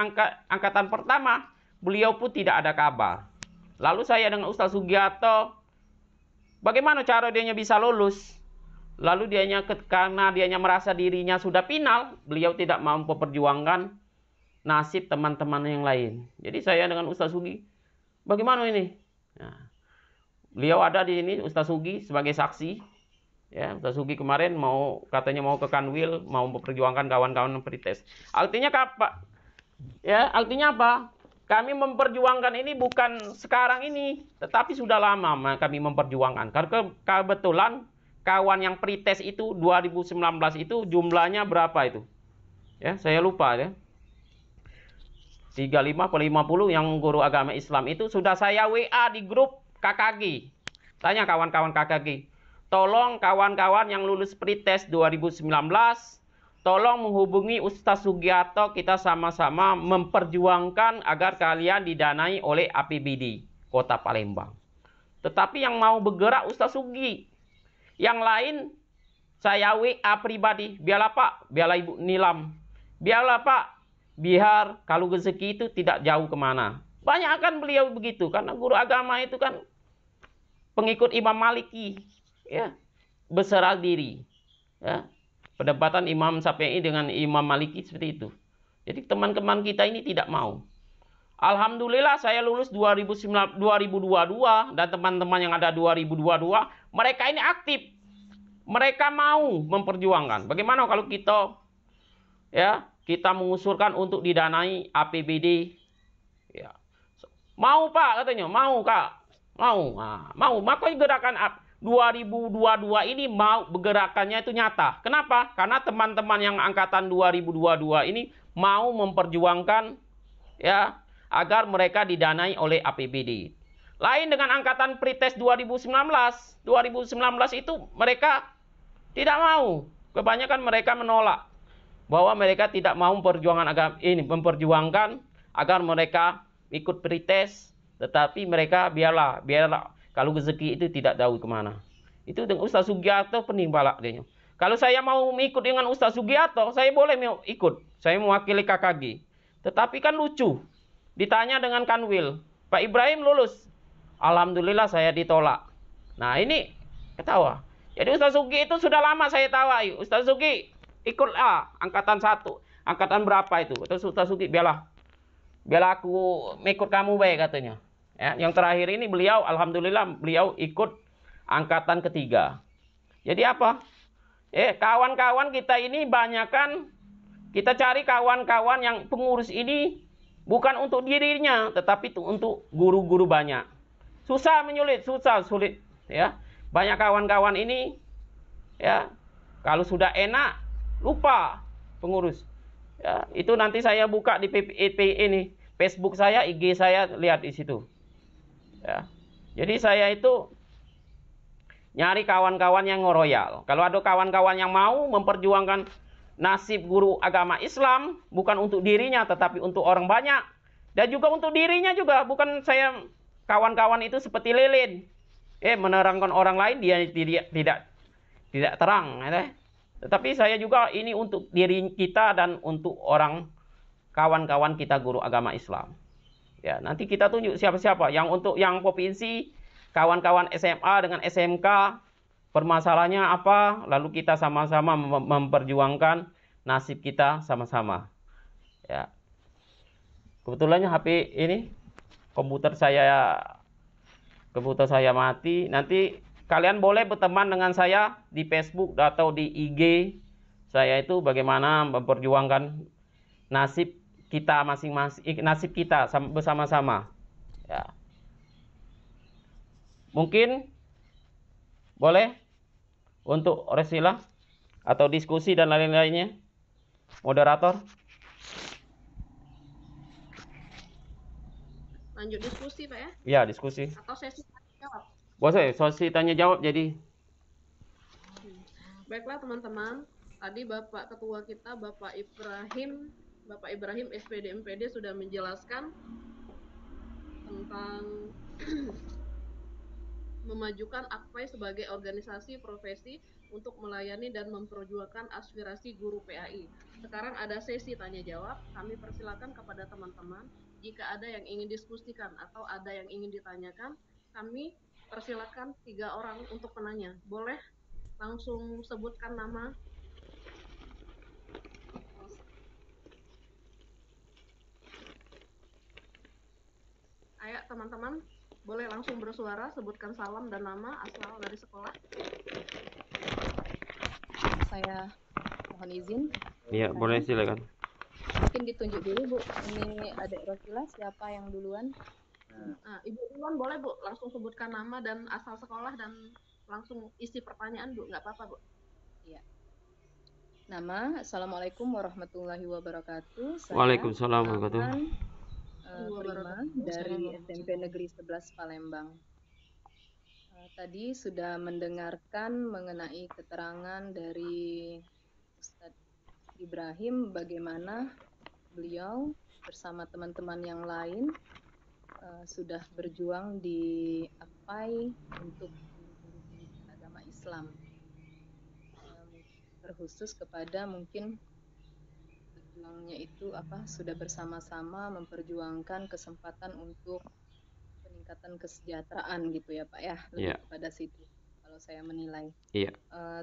angkatan pertama, beliau pun tidak ada kabar. Lalu saya dengan Ustaz Sugiarto, bagaimana cara dianya bisa lulus? Lalu karena dianya merasa dirinya sudah final, beliau tidak mampu memperjuangkan nasib teman-teman yang lain. Jadi saya dengan Ustaz Sugi, bagaimana ini? Nah, beliau ada di sini, Ustaz Sugi sebagai saksi. Ya, Ustaz Sugi kemarin katanya mau ke Kanwil, mau memperjuangkan kawan-kawan Prites. Artinya apa? Ya, artinya apa? Kami memperjuangkan ini bukan sekarang ini, tetapi sudah lama kami memperjuangkan. Karena kebetulan kawan yang Prites itu 2019 itu jumlahnya berapa itu? Ya, saya lupa ya. 35 atau 50 yang guru agama Islam itu sudah saya WA di grup KKG. Tanya kawan-kawan KKG. Tolong kawan-kawan yang lulus Prites 2019, tolong menghubungi Ustaz Sugiarto, kita sama-sama memperjuangkan agar kalian didanai oleh APBD Kota Palembang. Tetapi yang mau bergerak Ustaz Sugi. Yang lain saya WA pribadi, biarlah Pak, biarlah Ibu Nilam, biarlah Pak, biar kalau rezeki itu tidak jauh kemana. Banyak kan beliau begitu, karena guru agama itu kan pengikut Imam Maliki. Ya, berserah diri. Ya, perdebatan Imam Syafi'i dengan Imam Maliki seperti itu. Jadi teman-teman kita ini tidak mau. Alhamdulillah saya lulus 2022 dan teman-teman yang ada 2022 mereka ini aktif. Mereka mau memperjuangkan. Bagaimana kalau kita mengusulkan untuk didanai APBD? Ya. Mau Pak katanya, mau Kak. Mau. Nah, mau. Maka gerakan 2022 ini mau bergerakannya itu nyata. Kenapa? Karena teman-teman yang angkatan 2022 ini mau memperjuangkan ya agar mereka didanai oleh APBD. Lain dengan angkatan Prites 2019. 2019 itu mereka tidak mau. Kebanyakan mereka menolak bahwa mereka tidak mau memperjuangkan agar mereka ikut Prites, tetapi mereka biarlah kalau rezeki itu tidak tahu kemana. Itu dengan Ustaz Sugiarto pening balak dia. Kalau saya mau ikut dengan Ustaz Sugiarto, saya boleh ikut. Saya mewakili KKG. Tetapi kan lucu. Ditanya dengan Kanwil, Pak Ibrahim lulus. Alhamdulillah saya ditolak. Nah ini ketawa. Jadi Ustaz Sugi itu sudah lama saya tawai. Ustaz Sugi ikutlah angkatan 1. Angkatan berapa itu? Terus Ustaz Sugi biarlah aku ikut kamu baik katanya. Ya, yang terakhir ini beliau, alhamdulillah beliau ikut angkatan ketiga. Jadi apa? Kawan-kawan kita ini banyakan kita cari kawan-kawan yang pengurus ini bukan untuk dirinya, tetapi untuk guru-guru banyak. Susah menyulit, susah sulit, ya. Banyak kawan-kawan ini, ya, kalau sudah enak lupa pengurus. Ya, itu nanti saya buka di ini Facebook saya, IG saya, lihat di situ. Ya. Jadi saya itu nyari kawan-kawan yang royal. Kalau ada kawan-kawan yang mau memperjuangkan nasib guru agama Islam, bukan untuk dirinya, tetapi untuk orang banyak. Dan juga untuk dirinya juga, bukan saya kawan-kawan itu seperti lilin. Menerangkan orang lain, dia tidak terang. Tetapi saya juga ini untuk diri kita dan untuk orang kawan-kawan kita guru agama Islam. Ya, nanti kita tunjuk siapa-siapa. Yang untuk yang provinsi, kawan-kawan SMA dengan SMK, permasalahannya apa, lalu kita sama-sama memperjuangkan nasib kita sama-sama. Ya. Kebetulannya HP ini komputer saya mati. Nanti kalian boleh berteman dengan saya di Facebook atau di IG saya itu bagaimana memperjuangkan nasib kita masing-masing, nasib kita bersama-sama. Ya. Mungkin boleh untuk resilah atau diskusi dan lain-lainnya, moderator. Lanjut diskusi, Pak ya? Ya, diskusi. Atau sesi tanya jawab? Boleh, sesi tanya jawab jadi. Baiklah teman-teman, tadi Bapak Ketua kita, Bapak Ibrahim SPD MPD sudah menjelaskan tentang memajukan AKPAI sebagai organisasi profesi untuk melayani dan memperjuangkan aspirasi guru PAI. Sekarang ada sesi tanya jawab. Kami persilakan kepada teman-teman jika ada yang ingin diskusikan atau ada yang ingin ditanyakan, kami persilakan 3 orang untuk penanya. Boleh langsung sebutkan nama. Ayo teman-teman, boleh langsung bersuara, sebutkan salam dan nama, asal dari sekolah. Saya mohon izin. Iya, boleh silakan. Mungkin ditunjuk dulu Bu, ini adik Rosila, siapa yang duluan? Nah, Ibu duluan boleh Bu, langsung sebutkan nama dan asal sekolah dan langsung isi pertanyaan Bu, nggak apa-apa Bu. Iya. Nama, Assalamualaikum warahmatullahi wabarakatuh. Waalaikumsalam warahmatullahi Prima dari SMP Negeri 11 Palembang. Tadi sudah mendengarkan mengenai keterangan dari Ustadz Ibrahim bagaimana beliau bersama teman-teman yang lain sudah berjuang di AKPAI untuk agama Islam, terkhusus kepada mungkin berjuangnya itu sudah bersama-sama memperjuangkan kesempatan untuk peningkatan kesejahteraan gitu ya Pak ya, lebih kepada situ kalau saya menilai.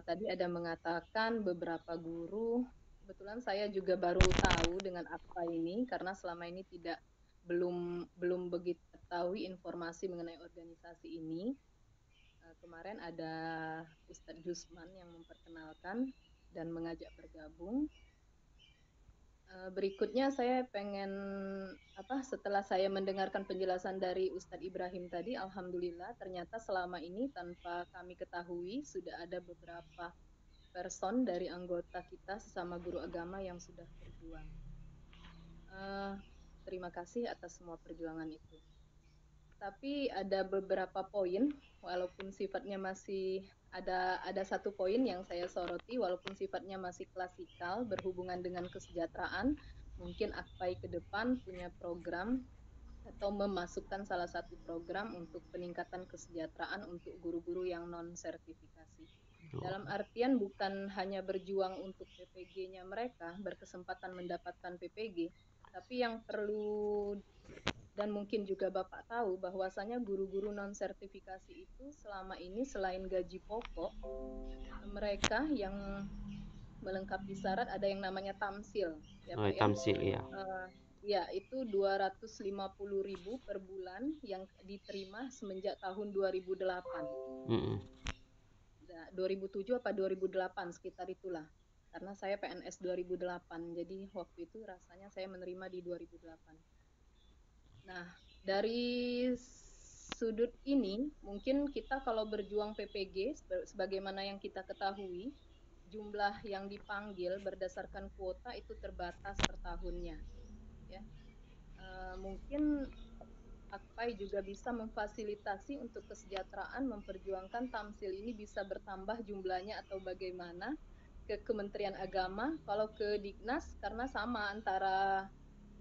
Tadi ada mengatakan beberapa guru, kebetulan saya juga baru tahu dengan apa ini karena selama ini belum begitu tahu informasi mengenai organisasi ini. Kemarin ada Ustadz Jusman yang memperkenalkan dan mengajak bergabung. Berikutnya saya pengen setelah saya mendengarkan penjelasan dari Ustadz Ibrahim tadi, alhamdulillah ternyata selama ini tanpa kami ketahui sudah ada beberapa person dari anggota kita sesama guru agama yang sudah berjuang. Terima kasih atas semua perjuangan itu. Tapi ada beberapa poin, walaupun sifatnya masih ada satu poin yang saya soroti, walaupun sifatnya masih klasikal berhubungan dengan kesejahteraan, mungkin AKPAI ke depan punya program atau memasukkan salah satu program untuk peningkatan kesejahteraan untuk guru-guru yang non-sertifikasi. Dalam artian bukan hanya berjuang untuk PPG-nya mereka, berkesempatan mendapatkan PPG, tapi yang perlu dan mungkin juga Bapak tahu bahwasanya guru-guru non-sertifikasi itu selama ini selain gaji pokok, mereka yang melengkapi syarat ada yang namanya tamsil. Ya, Pak, tamsil ya. Ya, itu 250.000 per bulan yang diterima semenjak tahun 2008. ada 2007 apa 2008 sekitar itulah. Karena saya PNS 2008, jadi waktu itu rasanya saya menerima di 2008. Nah, dari sudut ini, mungkin kita kalau berjuang PPG, sebagaimana yang kita ketahui, jumlah yang dipanggil berdasarkan kuota itu terbatas per tahunnya. Ya. Mungkin Akpai juga bisa memfasilitasi untuk kesejahteraan, memperjuangkan Tamsil ini bisa bertambah jumlahnya atau bagaimana ke Kementerian Agama. Kalau ke Dignas, karena sama antara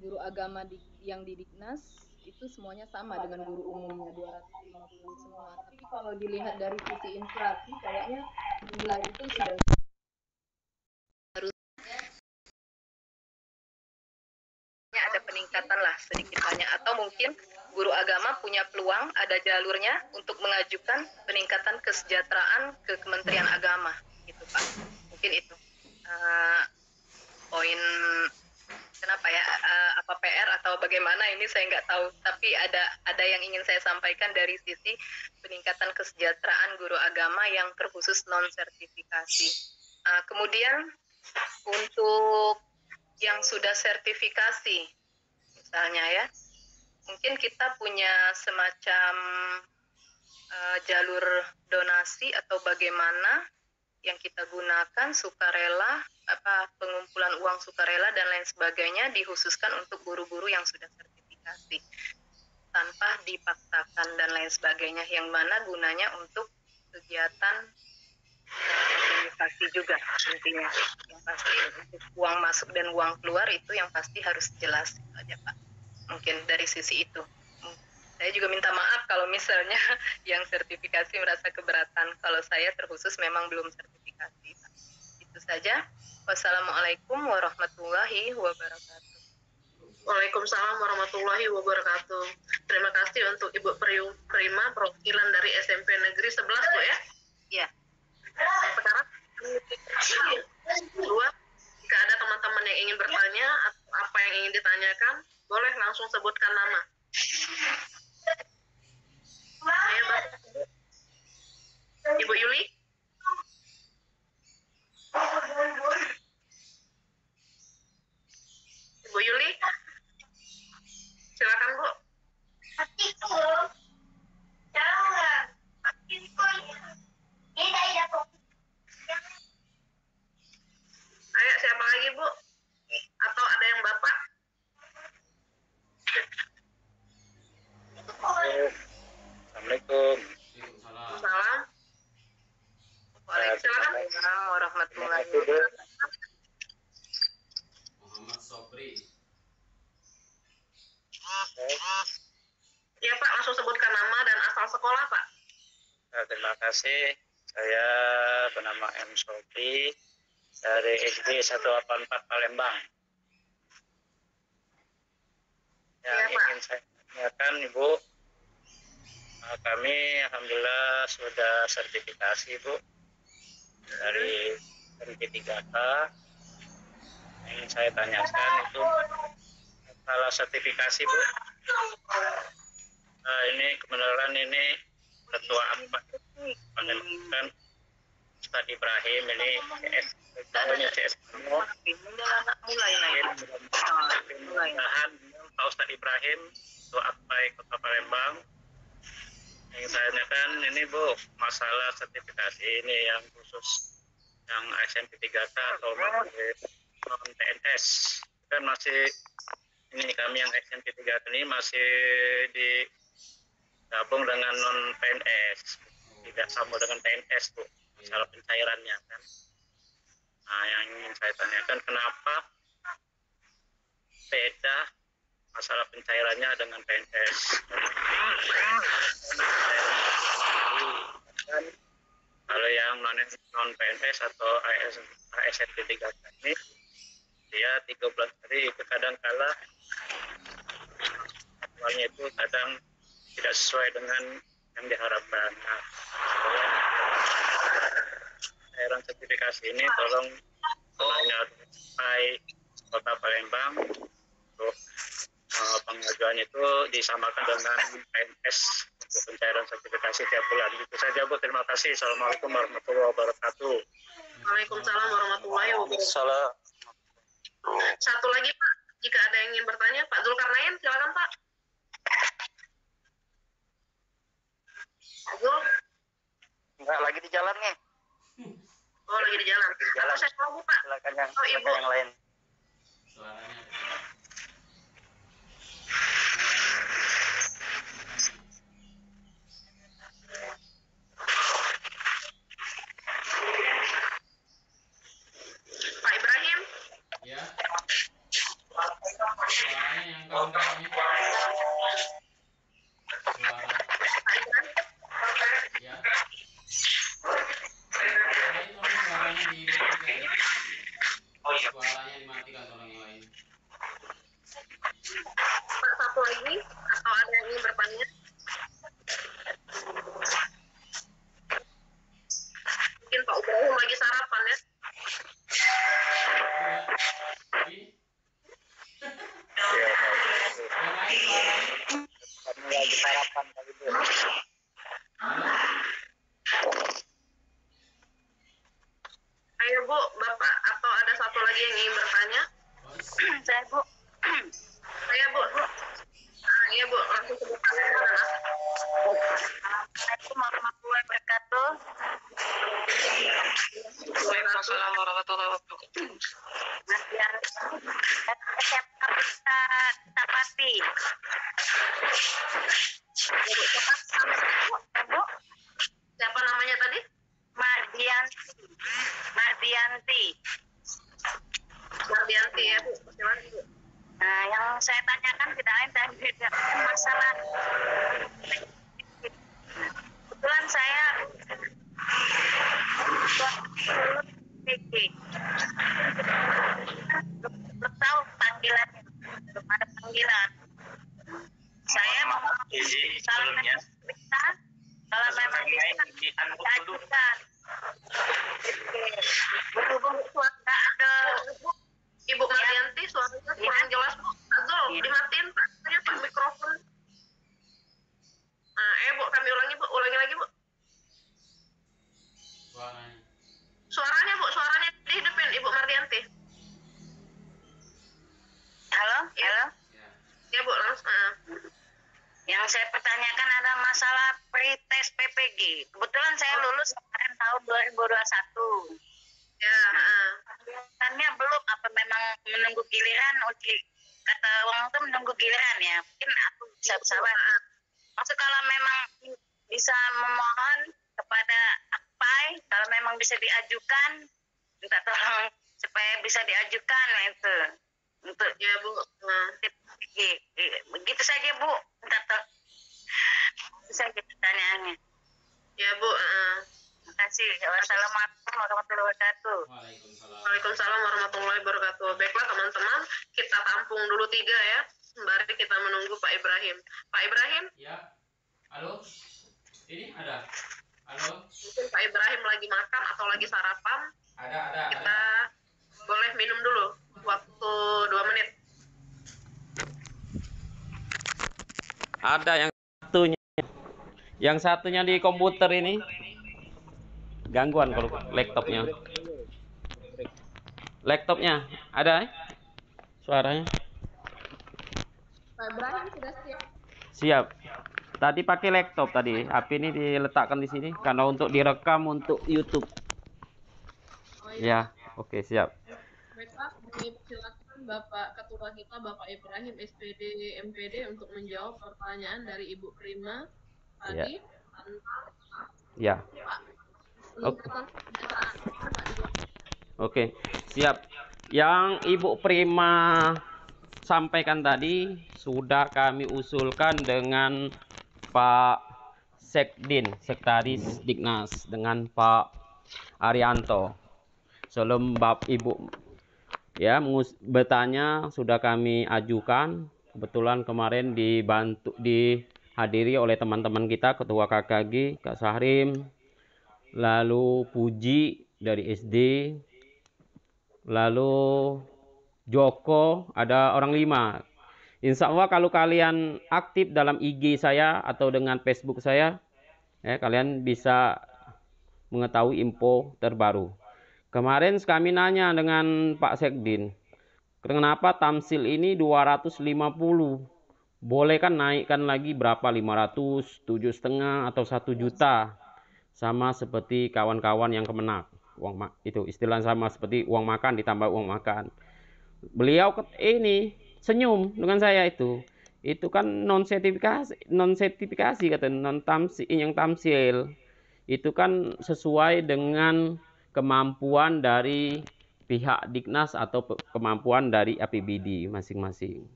guru agama yang di Dignas, itu semuanya sama dengan guru umumnya 250 semua. Tapi kalau dilihat dari sisi inflasi, kayaknya jumlah itu sudah ada peningkatan lah sedikit banyak, atau mungkin guru agama punya peluang, ada jalurnya untuk mengajukan peningkatan kesejahteraan ke Kementerian Agama gitu Pak. Mungkin itu poin kenapa ya, apa PR atau bagaimana ini saya nggak tahu, tapi ada yang ingin saya sampaikan dari sisi peningkatan kesejahteraan guru agama yang terkhusus non sertifikasi. Kemudian untuk yang sudah sertifikasi misalnya ya, mungkin kita punya semacam jalur donasi atau bagaimana yang kita gunakan sukarela, pengumpulan uang sukarela dan lain sebagainya dikhususkan untuk guru-guru yang sudah sertifikasi tanpa dipaksakan dan lain sebagainya, yang mana gunanya untuk kegiatan sertifikasi juga intinya. Yang pasti untuk uang masuk dan uang keluar itu yang pasti harus jelas aja Pak. Mungkin dari sisi itu. Saya juga minta maaf kalau misalnya yang sertifikasi merasa keberatan. Kalau saya terkhusus memang belum sertifikasi. Itu saja. Wassalamualaikum warahmatullahi wabarakatuh. Waalaikumsalam warahmatullahi wabarakatuh. Terima kasih untuk Ibu Prima, perwakilan dari SMP Negeri 11 Bu ya. Iya. Sekarang kedua, jika ada teman-teman yang ingin bertanya atau apa yang ingin ditanyakan, boleh langsung sebutkan nama. Ibu Yuli. Ibu Yuli, silakan Bu. Ayo, siapa lagi Bu? Atau ada yang Bapak? Assalamualaikum. Salam. Waalaikumsalam warahmatullahi wabarakatuh. Muhammad Sobri. Iya Pak, langsung sebutkan nama dan asal sekolah Pak. Terima kasih. Saya bernama M. Sobri dari SD 184 Palembang. Yang Iya, Pak. ingin saya tanyakan Ibu, kami alhamdulillah sudah sertifikasi Bu dari MP3K. Yang ingin saya tanyakan itu masalah sertifikasi Bu. Ini kebenaran ini ketua apa kan Ustadz Ibrahim ini CS mudah-mudahan Pak Ustadz Ibrahim ketua Akpai Kota Palembang. Yang saya tanyakan ini Bu, masalah sertifikasi ini yang khusus yang SMP 3K atau non PNS kan masih ini kami yang SMP 3K ini masih digabung dengan non PNS, tidak sama dengan PNS Bu, masalah pencairannya kan. Nah yang ingin saya tanyakan kenapa beda masalah pencairannya dengan PNS. Dan kalau yang non PNS atau ASN 3 ini dia 3 bulan sekali, itu kadang kala awalnya itu kadang tidak sesuai dengan yang diharapkan. Nah, cairan sertifikasi ini tolong semuanya sampai Kota Palembang untuk pengajuan itu disamakan dengan PNS untuk pencairan sertifikasi tiap bulan. Itu saja Bu, terima kasih. Assalamualaikum warahmatullahi wabarakatuh. Waalaikumsalam warahmatullahi wabarakatuh. Satu lagi Pak, jika ada yang ingin bertanya, Pak Zulkarnain, silakan Pak. Pak Zul? Enggak, lagi di jalan nih. Oh, lagi di jalan. Atau saya tahu Pak? Silakan yang, Oh, Ibu. yang lain. Pak Ibrahim? Ya. Suaranya yang kawan-kawannya. Suara. Pak Ibrahim? Ya. Suaranya dimatikan. Suaranya dimatikan tolong yang lain. Pak, satu lagi? Atau ada yang ingin bertanya? Mungkin Pak Ibrahim lagi sarapan ya? Iya, Pak. Yang lain suaranya. Kami lagi sarapan kali Bu. Halo. Ayo Bu, Bapak, atau ada satu lagi yang ingin bertanya? Saya Bu. Saya Bu. Iya Bu, langsung sebutkan nama. Assalamualaikum warahmatullahi wabarakatuh. Waalaikumsalam warahmatullahi wabarakatuh. Mas Yan, siapa bisa Tapati? Ya Bu, Bu? Siapa namanya tadi? Mardianti. Mardianti ya Bu, silakan Bu. Nah, yang saya tanyakan tidak lain dan beda masalah. Kebetulan saya PG. Belum tahu panggilannya, belum ada panggilan. Saya mau sebelumnya kalau memang bisa diajukan. Berhubung suara ada Ibu Mardianti, suaranya kurang jelas Bu. Azul, dimatiin Pak, Pak mikrofon. Nah, Bu, kami ulangi Bu, ulangi lagi Bu. Suaranya. Bu, suaranya dihidupin Ibu Mardianti. Halo? Ya. Ya Bu, langsung. Yang saya pertanyakan ada masalah pretest PPG. Kebetulan saya lulus kemarin tahun 2021. Ya, Pengirimannya belum, apa memang menunggu giliran uji? Kata orang itu menunggu giliran ya. Mungkin aku bisa bersabar. Maksud kalau memang bisa memohon kepada AKPAI, kalau memang bisa diajukan, minta tolong supaya bisa diajukan itu. Untuk ya Bu. Begitu saja Bu. Minta tolong. Itu saja pertanyaannya. Ya Bu. Terima kasih. Wassalamualaikum warahmatullahi wabarakatuh. Waalaikumsalam warahmatullahi wabarakatuh. Baiklah teman-teman, kita tampung dulu 3 ya. Sembari kita menunggu Pak Ibrahim. Pak Ibrahim? Ya. Halo. Ini ada. Halo. Mungkin Pak Ibrahim lagi makan atau lagi sarapan. Ada. Kita boleh minum dulu. Waktu 2 menit. Ada yang satunya. Yang satunya di komputer ini. Gangguan kalau laptopnya. Laptopnya ada suaranya? Pak Ibrahim sudah siap? Siap. Tadi pakai laptop tadi. HP ini diletakkan di sini karena untuk direkam untuk YouTube. Oh, iya. Ya, oke, siap. Baiklah, silakan Bapak Ketua kita, Bapak Ibrahim SPD MPD untuk menjawab pertanyaan dari Ibu Prima tadi tentang Ya. Oke, siap. Yang Ibu Prima sampaikan tadi sudah kami usulkan dengan Pak Sekdin, Sekretaris Dignas, dengan Pak Arianto. Sebelum Ibu ya bertanya sudah kami ajukan. Kebetulan kemarin dihadiri oleh teman-teman kita, Ketua KKG, Kak Sahrim, lalu Puji dari SD, lalu Joko, ada orang 5 Insya Allah kalau kalian aktif dalam IG saya atau dengan Facebook saya, kalian bisa mengetahui info terbaru. Kemarin kami nanya dengan Pak Sekdin, kenapa tamsil ini 250? Boleh kan naikkan lagi berapa? 500, 7,5 atau 1 juta. Sama seperti kawan-kawan yang Kemenak. Itu istilah sama seperti uang makan ditambah uang makan. Beliau ini senyum dengan saya itu. Itu kan non sertifikasi kata non tamsil yang tamsil. Itu kan sesuai dengan kemampuan dari pihak Dignas atau kemampuan dari APBD masing-masing.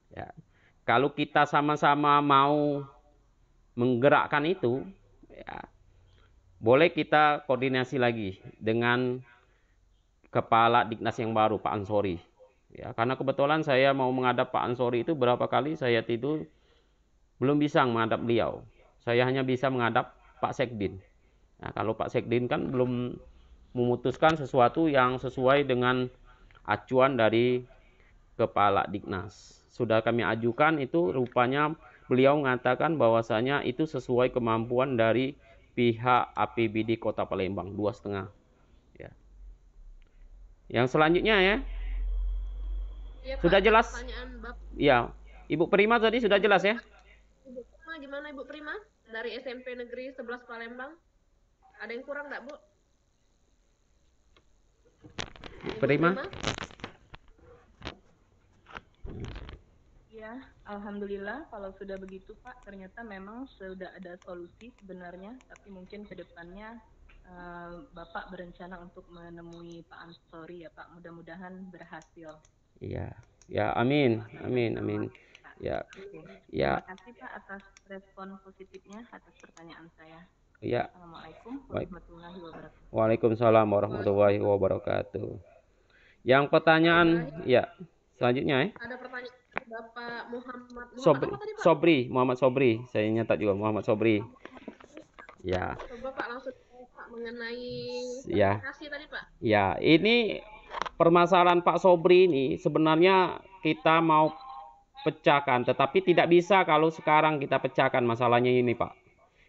Ya. Kalau kita sama-sama mau menggerakkan itu, ya, boleh kita koordinasi lagi dengan Kepala Dignas yang baru, Pak Ansori. Ya, karena kebetulan saya mau menghadap Pak Ansori itu berapa kali saya tidur belum bisa menghadap beliau. Saya hanya bisa menghadap Pak Sekdin. Nah, kalau Pak Sekdin kan belum memutuskan sesuatu yang sesuai dengan acuan dari Kepala Dignas. Sudah kami ajukan itu, rupanya beliau mengatakan bahwasanya itu sesuai kemampuan dari pihak APBD Kota Palembang 2,5. Ya. Yang selanjutnya ya. Ya, sudah Pak, jelas? Ya, Ibu Prima tadi sudah jelas ya? Ibu Prima gimana Ibu Prima? Dari SMP Negeri 11 Palembang. Ada yang kurang nggak Bu? Ibu Prima? Ya, alhamdulillah kalau sudah begitu Pak, ternyata memang sudah ada solusi sebenarnya, tapi mungkin ke depannya Bapak berencana untuk menemui Pak Ansori ya Pak, mudah-mudahan berhasil. Iya, ya amin, amin, amin. Ya, ya. Terima kasih Pak atas respon positifnya atas pertanyaan saya. Ya. Assalamualaikum warahmatullahi wabarakatuh. Waalaikumsalam warahmatullahi wabarakatuh. Yang pertanyaan, ya, selanjutnya ya. Ada pertanyaan Bapak Muhammad Sobri, apa tadi, Pak? Sobri, Muhammad Sobri. Saya nyatat juga Muhammad Sobri. Ya. Coba Pak langsung Pak mengenai ya. kasih tadi Pak. Ya, ini permasalahan Pak Sobri ini sebenarnya kita mau pecahkan, tetapi tidak bisa kalau sekarang kita pecahkan masalahnya ini Pak.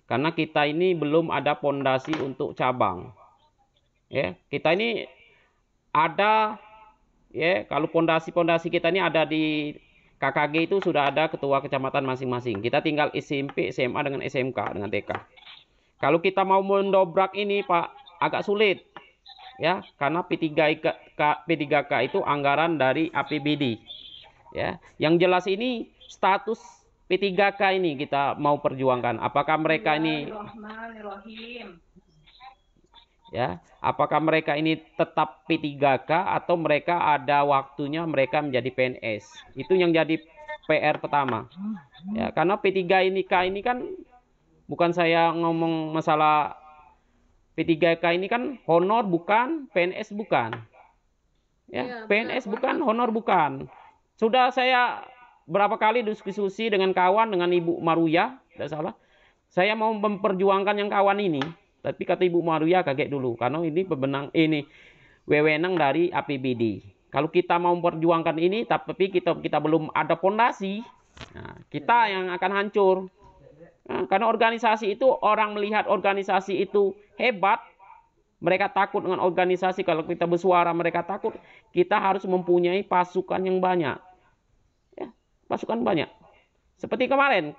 Karena kita ini belum ada pondasi untuk cabang. Ya, kita ini ada ya, kalau pondasi-pondasi kita ini ada di KKG itu sudah ada ketua kecamatan masing-masing. Kita tinggal SMP, SMA dengan SMK dengan TK. Kalau kita mau mendobrak ini Pak, agak sulit. Ya, karena P3K itu anggaran dari APBD. Ya, yang jelas ini status P3K ini kita mau perjuangkan. Apakah mereka ini ya, apakah mereka ini tetap P3K atau mereka ada waktunya mereka menjadi PNS? Itu yang jadi PR pertama. Ya, karena P3K ini kan bukan saya ngomong masalah P3K ini kan honor bukan, PNS bukan. Ya, PNS bukan, honor bukan. Sudah saya berapa kali diskusi dengan kawan, dengan Ibu Maruya, tidak salah. Saya mau memperjuangkan yang kawan ini, tapi kata Ibu Maruya kaget dulu, karena ini wewenang dari APBD. Kalau kita mau memperjuangkan ini, tapi kita belum ada fondasi, nah, kita yang akan hancur. Nah, karena organisasi itu, orang melihat organisasi itu hebat, mereka takut dengan organisasi. Kalau kita bersuara mereka takut, kita harus mempunyai pasukan yang banyak. Ya, pasukan banyak. Seperti kemarin,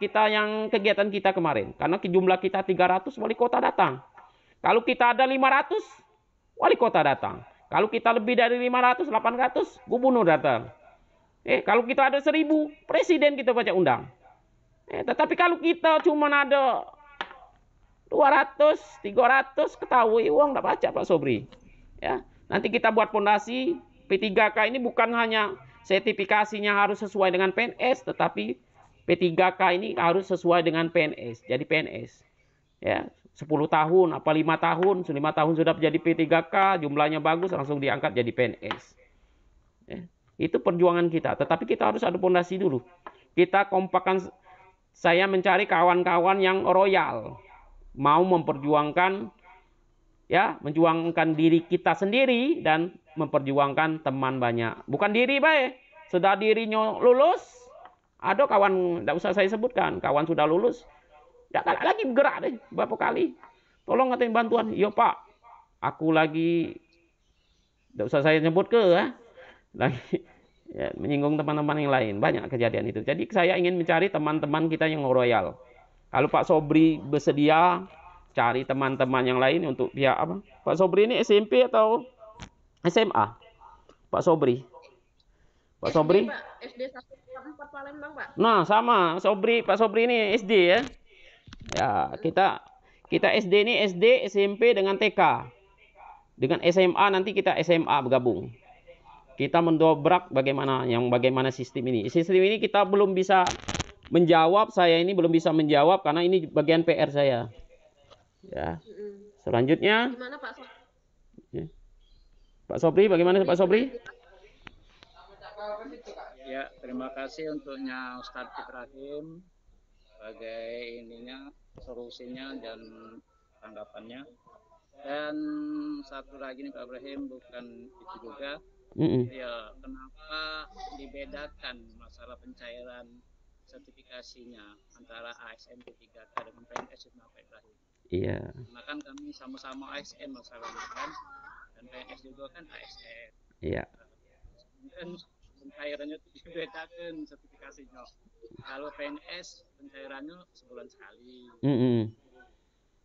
kegiatan kita kemarin. Karena jumlah kita 300, wali kota datang. Kalau kita ada 500, wali kota datang. Kalau kita lebih dari 500, 800, gubernur datang. Kalau kita ada 1000, presiden kita baca undang. Tetapi kalau kita cuma ada 200, 300, ketahui uang tidak baca Pak Sobri. Ya, nanti kita buat fondasi P3K ini bukan hanya sertifikasinya harus sesuai dengan PNS, tetapi P3K ini harus sesuai dengan PNS. Jadi PNS. Ya, 10 tahun, apa 5 tahun, 5 tahun sudah menjadi P3K, jumlahnya bagus, langsung diangkat jadi PNS. Ya, itu perjuangan kita. Tetapi kita harus ada fondasi dulu. Kita kompakkan. Saya mencari kawan-kawan yang royal, mau memperjuangkan, ya, menjuangkan diri kita sendiri dan memperjuangkan teman banyak. Bukan diri baik, sudah dirinya lulus, Ada kawan, tidak usah saya sebutkan, kawan sudah lulus, tidak lagi bergerak deh, berapa kali. Tolong ngatain bantuan, iya Pak, aku lagi, tidak usah saya nyebut lagi ya, menyinggung teman-teman yang lain, banyak kejadian itu. Jadi saya ingin mencari teman-teman kita yang royal. Kalau Pak Sobri bersedia, cari teman-teman yang lain untuk pihak apa? Pak Sobri ini SMP atau SMA? Pak Sobri. Pak Sobri? Pak, SD 144 Palembang, Pak. Nah, sama. Pak Sobri ini SD ya. Ya, kita SD ini SD, SMP dengan TK. Dengan SMA nanti kita SMA bergabung. Kita mendobrak bagaimana sistem ini. Sistem ini kita belum bisa menjawab, saya ini belum bisa menjawab karena ini bagian PR saya. Ya. Selanjutnya Gimana Pak Sobri? Pak Sobri, bagaimana Pak Sobri? Ya, terima kasih untuknya Ustadz Ibrahim sebagai ininya, solusinya dan tanggapannya. Dan satu lagi nih Pak Ibrahim, bukan itu juga. Ya, kenapa dibedakan masalah pencairan sertifikasinya antara ASN P3K dengan PNS itu Pak Ibrahim? Iya. Karena kan kami sama-sama ASN masalahnya kan, dan PNS juga kan ASN. Iya. Kan pencairannya itu dibedakan sertifikasinya. Kalau PNS pencairannya sebulan sekali.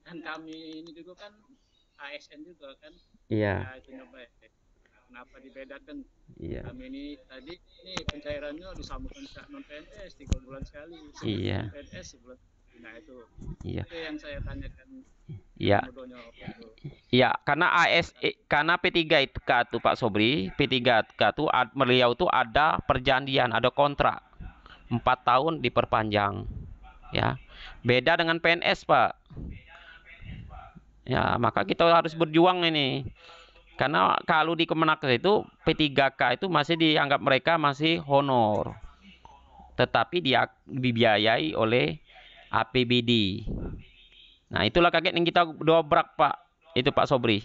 Dan kami ini juga kan ASN juga kan. Iya. Ya, itu nyoba. Kenapa dibedakan? Iya. Kami ini tadi ini pencairannya disambungkan ke non PNS 3 bulan sekali. Iya. PNS sebulan. Nah itu. Iya. Itu yang saya tanyakan. Iya. Iya, karena P3K itu Pak Sobri, P3K itu beliau tuh ada perjanjian, ada kontrak 4 tahun diperpanjang. Ya. Beda dengan PNS, Pak. Ya, maka kita harus berjuang ini. Karena kalau di Kemenaker itu P3K itu masih dianggap mereka masih honor. Tetapi dia dibiayai oleh APBD. Nah, itulah kaget yang kita dobrak, Pak. Itu Pak Sobri.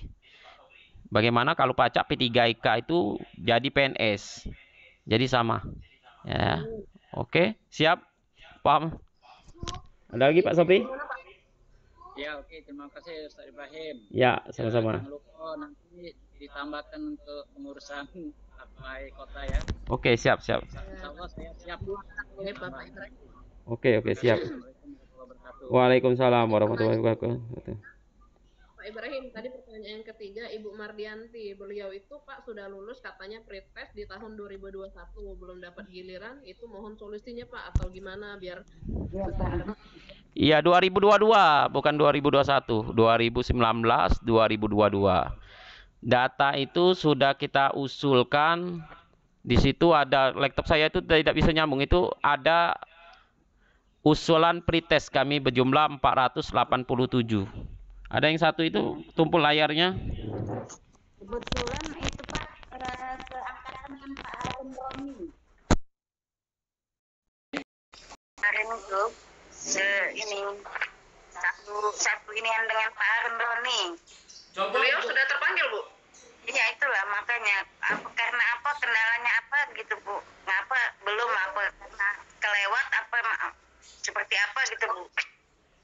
Bagaimana kalau pajak P3K itu jadi PNS? Jadi sama. Ya. Oke, siap. Paham? Ada lagi Pak Sobri? Ya, oke, terima kasih Ustaz Ibrahim. Ya, sama-sama. Jangan lupa nanti ditambahkan untuk pengurusan apa kota ya. Oke, siap. Insyaallah saya siap. Oke, siap. Waalaikumsalam warahmatullahi wabarakatuh. Pak Ibrahim, tadi pertanyaan yang ketiga Ibu Mardianti, beliau itu Pak sudah lulus katanya pretest di tahun 2021, belum dapat giliran, itu mohon solusinya Pak atau gimana biar Iya, 2022 bukan 2021, 2019, 2022. Data itu sudah kita usulkan. Di situ ada laptop saya itu tidak bisa nyambung, itu ada usulan pretest kami berjumlah 487. Ada yang satu itu tumpul layarnya. Kebetulan itu Pak seangkatan dengan Pak Harun Romi. Kemarin itu ini satu ini yang dengan Pak Harun Romi. beliau sudah terpanggil Bu? Iya itulah makanya karena apa kendalanya apa gitu Bu? Ngapa belum apa karena kelewat apa seperti apa gitu Bu?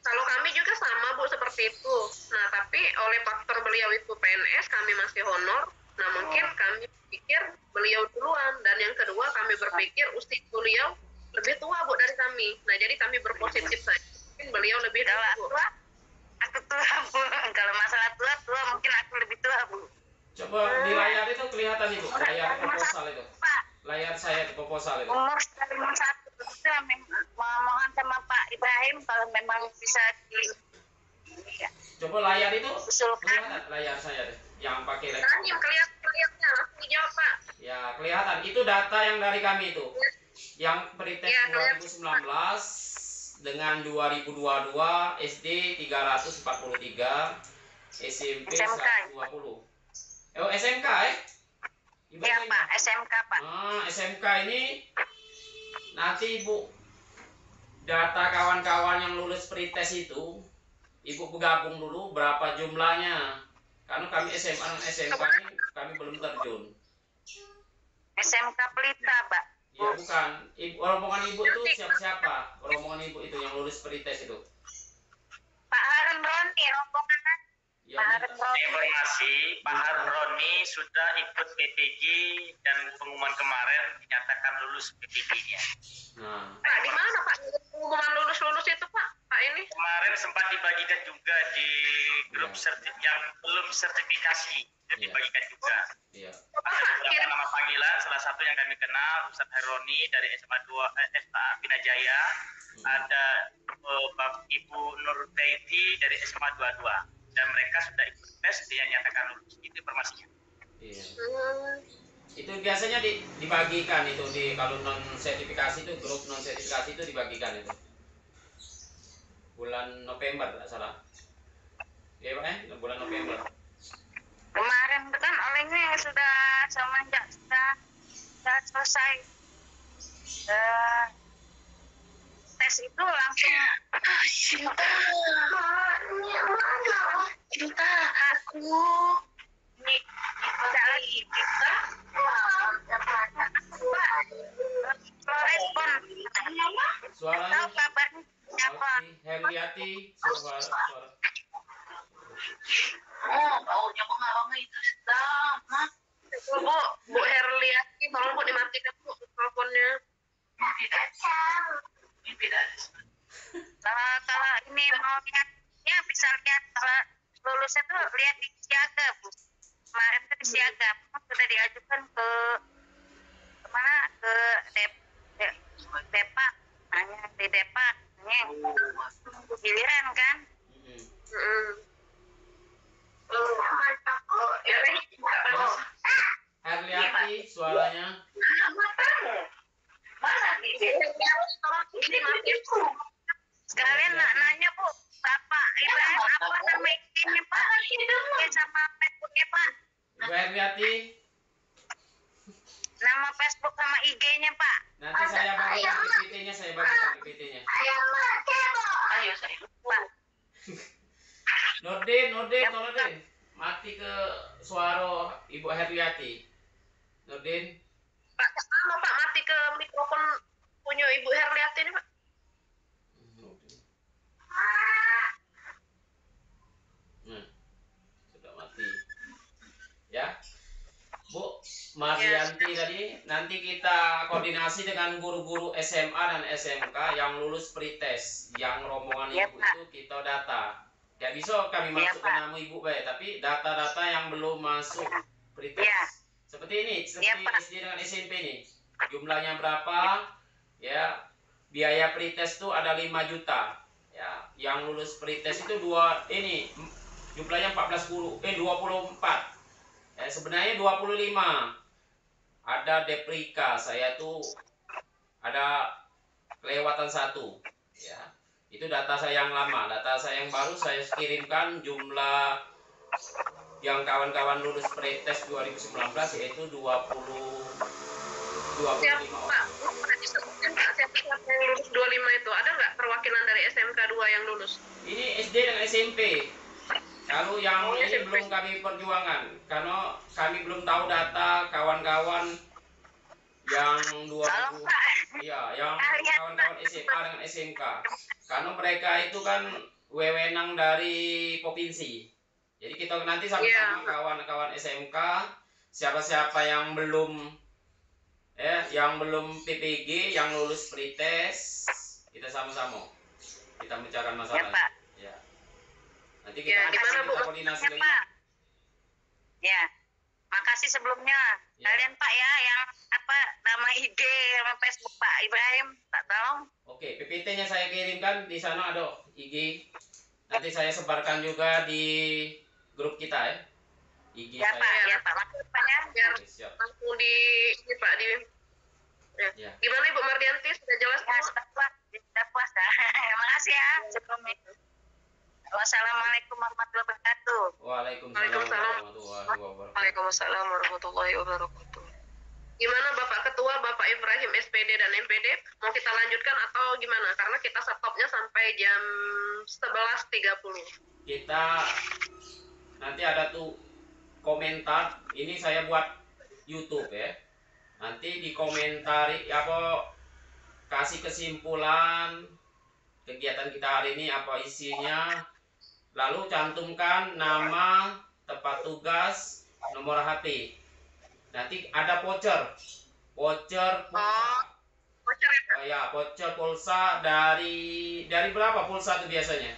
Kalau kami juga sama Bu seperti itu. Nah tapi oleh faktor beliau itu PNS kami masih honor. Nah mungkin kami pikir beliau duluan dan yang kedua kami berpikir usia beliau lebih tua Bu dari kami. Nah jadi kami berpositif saja. Mungkin beliau lebih tua. Aku tua Bu. Kalau masalah tua mungkin aku lebih tua Bu. Coba di layar itu kelihatan Ibu, layar proposal itu. Layar saya di proposal itu. Umur 51 mohon sama Pak Ibrahim kalau memang bisa ya. Coba layar itu kelihatan layar saya deh, yang pakai laptop. Kelihatan langsung dijawab Pak. Ya kelihatan, itu data yang dari kami itu. Yang pretest 2019 dengan 2022 SD 343, SMP 120. SMK Iya Pak, SMK Pak. SMK ini nanti Ibu data kawan-kawan yang lulus pretest itu Ibu bergabung dulu berapa jumlahnya, karena kami SMA dan SMK ini kami belum terjun. SMK Pelita Pak. Bu. Ya bukan. Rombongan ibu itu siapa? Rombongan ibu itu yang lulus pretest itu. Pak Harun Roni rombongan. Ya, Pak Harun Roni. Informasi Pak Harun Roni sudah ikut PPG dan pengumuman kemarin dinyatakan lulus PPG-nya. Nah, Pak, di mana Pak pengumuman lulus itu Pak? Pak ini? Kemarin sempat dibagikan juga di grup yang belum sertifikasi, Iya. dibagikan juga. iya. Ada beberapa nama panggilan, salah satu yang kami kenal Ustadz Heroni dari SMA 2 FA Bina Jaya, ada Ibu Nur Taiti dari SMA 22, dan mereka sudah ikut tes dia nyatakan lulus. Itu informasinya. Iya. Itu biasanya dibagikan itu kalau non sertifikasi itu, grup non sertifikasi itu dibagikan itu. Bulan November tidak salah. Iya Pak, bulan November. Kemarin kan olehnya sudah semenjak sudah selesai tes itu langsung cinta aku nih lagi kita respon Suaranya tahu kabarnya siapa Herliati suara. baunya pengalaman itu sama Bu Herliati, tolong Bu dimatikan Bu teleponnya. Kalau ini mau lihatnya bisa lihat kalau lulusnya tuh lihat di Siaga Bu. Kemarin tuh di Siaga sudah diajukan ke kemana ke Depak, hanya di Depak, giliran kan? Herliati suaranya. Sekalian nanya Bu, Bapak Ibrahim apa nama IG-nya Pak? Ya sama Facebooknya Pak. Ibu Herliati, Nama Facebook sama IG-nya Pak. nanti saya bagikan PPT-nya, PPT-nya. Ayo saya lupa. Nurdin, tolong Din. Mati ke suara Ibu Herliati. Nurdin. Pak, Pak mati ke mikrofon punya Ibu Herliati ini Pak. Nah, sudah mati. Ya. Bu Marianti tadi, nanti kita koordinasi dengan guru-guru SMA dan SMK yang lulus pretest, yang rombongan Ya, ibu Pak. itu kita data. Ya bisa kami Ya, masuk ke Pak. nama ibu baik, tapi data-data yang belum masuk pretest. Ya. Seperti ini, Ya, seperti Pak. SD dengan SMP nih. Jumlahnya berapa? Ya, biaya pretest itu ada 5 juta. Ya, yang lulus pretest itu jumlahnya 24. Ya, sebenarnya 25. Ada deprika, saya tuh ada kelewatan 1. Ya. Itu data saya yang lama. Data saya yang baru saya kirimkan jumlah yang kawan-kawan lulus pretest 2019 yaitu 25 Siapa orang. Pak? Disebutkan Pak siapa yang lulus 25 itu? Ada nggak perwakilan dari SMK 2 yang lulus? Ini SD dan SMP. Kalau yang ini SMP. belum kami perjuangan, karena kami belum tahu data kawan-kawan yang 2000, Tolong Pak. iya, yang kawan-kawan SMA dengan SMK. Karena mereka itu kan wewenang dari provinsi. Jadi kita nanti sama-sama kawan-kawan SMK, siapa-siapa yang belum PPG, yang lulus pretest, kita sama-sama kita bicarakan Ya masalahnya. Pak. Ya. Nanti kita gimana, Bu? koordinasi Ya lagi. Pak. Ya. Makasih sebelumnya. Ya. Kalian Pak ya yang apa nama IG sama Facebook Pak Ibrahim tak tolong. Oke, PPT-nya saya kirimkan, di sana ada IG. Nanti saya sebarkan juga di grup kita ya. IG Ya saya. Pak, ya Pak. Makasih Pak ya. Biar Oke, siap. langsung ini Pak di. Ya. Ya. Gimana Ibu Mardianti? Sudah jelas Ya, Bu? sudah puas. Sudah puas dah. Makasih ya sebelumnya. Wassalamualaikum warahmatullahi wabarakatuh. Waalaikumsalam Waalaikumsalam. warahmatullahi wabarakatuh. Waalaikumsalam warahmatullahi wabarakatuh. Gimana Bapak Ketua, Bapak Ibrahim SPD dan MPD? Mau kita lanjutkan atau gimana? Karena kita stopnya sampai jam 11.30. Kita nanti ada tuh komentar, ini saya buat YouTube ya. Nanti dikomentari apa, kasih kesimpulan kegiatan kita hari ini apa isinya, lalu cantumkan nama, tempat tugas, nomor HP. Nanti ada voucher pulsa. Voucher ya? Oh ya, voucher pulsa dari berapa pulsa itu biasanya?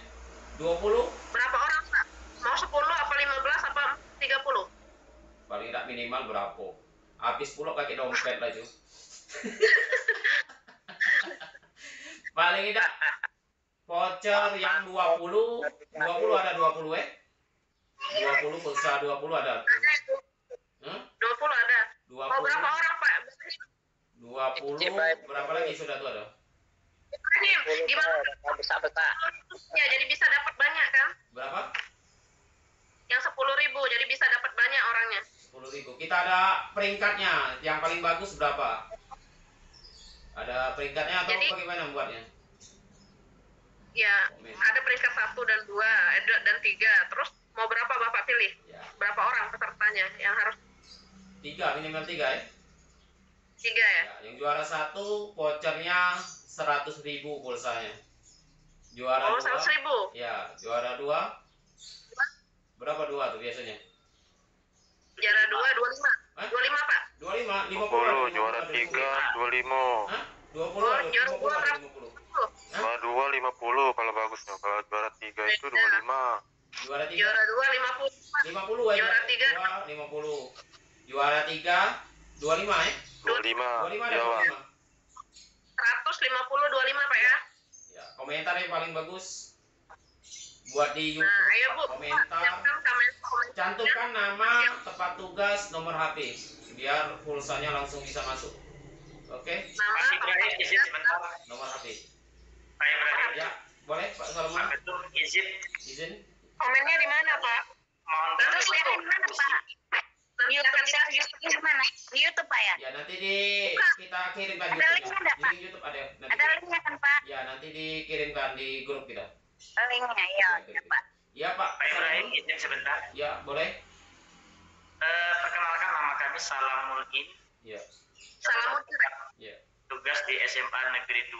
20? Berapa orang, Pak? Mau 10 apa 15 apa 30? Paling tidak minimal berapa? Habis pula pakai dompet lah itu. Paling tidak voucher yang 20 ada 20 20 pulsa 20 ada. 20 ada. 20. Mau berapa orang, Pak? 20 berapa lagi sudah tuh ada? Ibrahim, gimana? Besar-besar. Ya, jadi bisa dapat banyak kan? Berapa? Yang 10.000, jadi bisa dapat banyak orangnya. 10.000. Kita ada peringkatnya. Yang paling bagus berapa? Ada peringkatnya atau Jadi, bagaimana membuatnya? Ya, ada peringkat 1 dan 2 dan 3. Terus mau berapa Bapak pilih? Ya. Berapa orang pesertanya yang harus? 3, minimal 3 ya. 3 ya? Ya, yang juara 1 vouchernya 100.000 pulsanya. Juara 2. 100.000. Ya, juara 2. Berapa 2 tuh biasanya? Juara 2 25. Hah? 25, Pak. 25, 10, juara 3, 25. Hah? 20 Oh, ada juara 50 ada 2 50. Juara 2, 50 kalau bagus tuh. Kalau juara 3 itu 25. Juara 3 Juara 2 50. 50 aja. Juara 3 2 50. Juara 3 25 ya? 25. 25 ada Ya, Pak. 25. 150 25, Pak ya. Ya, komentar yang paling bagus buat di YouTube. Nah, ayo Bu, Komentar. siapkan komentar. Cantumkan nama, tempat tugas, nomor HP biar pulsanya langsung bisa masuk. Oke? Nama, Pak Ibrahim, izin sebentar. Nomor HP. Pak Ibrahim, Ya, boleh Pak Salman? betul izin. Izin. komennya di mana, Pak? Mohon Terus bantu. share di mana, Pak? Nanti akan YouTube dikasih. di mana? Di YouTube, Pak ya? Ya, nanti kita kirimkan Ada YouTube. linknya nggak, Pak? Di YouTube ada. Nanti Ada linknya kan, Pak? ya, nanti dikirimkan di grup kita. Linknya, ya, ya, Pak. Ya, Pak. Pak Ibrahim, izin sebentar. Ya, boleh. Perkenalkan nama kami Salamuddin. Ya. Salamuddin. Ya. Tugas di SMA Negeri 22